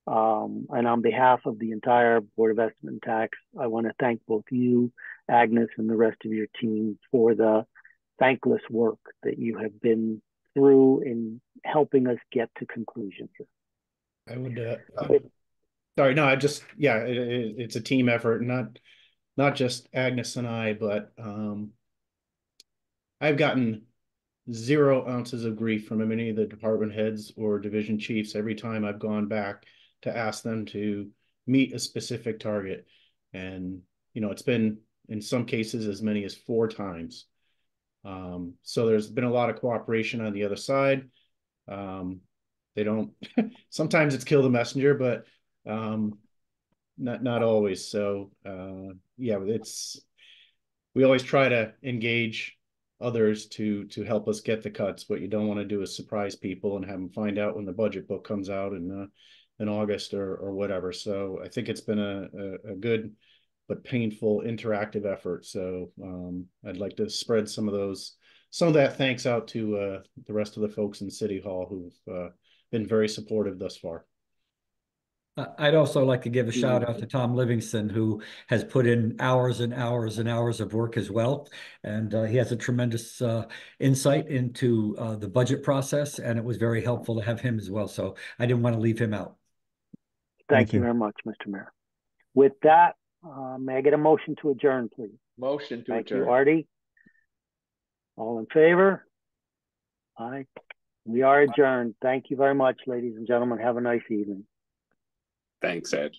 And on behalf of the entire Board of Estimate and Tax, I want to thank both you, Agnes, and the rest of your team for the thankless work that you have been through in helping us get to conclusions. I would, sorry, no, it's a team effort, not just Agnes and I, but I've gotten 0 ounces of grief from any of the department heads or division chiefs every time I've gone back to ask them to meet a specific target. And, it's been, in some cases, as many as 4 times. So there's been a lot of cooperation on the other side. They don't, sometimes it's kill the messenger, but not always. So we always try to engage others to help us get the cuts. What you don't want to do is surprise people and have them find out when the budget book comes out in August or whatever. So I think it's been a good but painful interactive effort. So I'd like to spread some of that thanks out to the rest of the folks in City Hall who've been very supportive thus far. I'd also like to give a shout out to Tom Livingston, who has put in hours and hours and hours of work as well. And he has a tremendous insight into the budget process, and it was very helpful to have him as well. So I didn't want to leave him out. Thank you very much, Mr. Mayor. With that, may I get a motion to adjourn, please? Motion to Thank adjourn. you, Artie. All in favor? Aye. We are adjourned. Thank you very much, ladies and gentlemen. Have a nice evening. Thanks, Ed.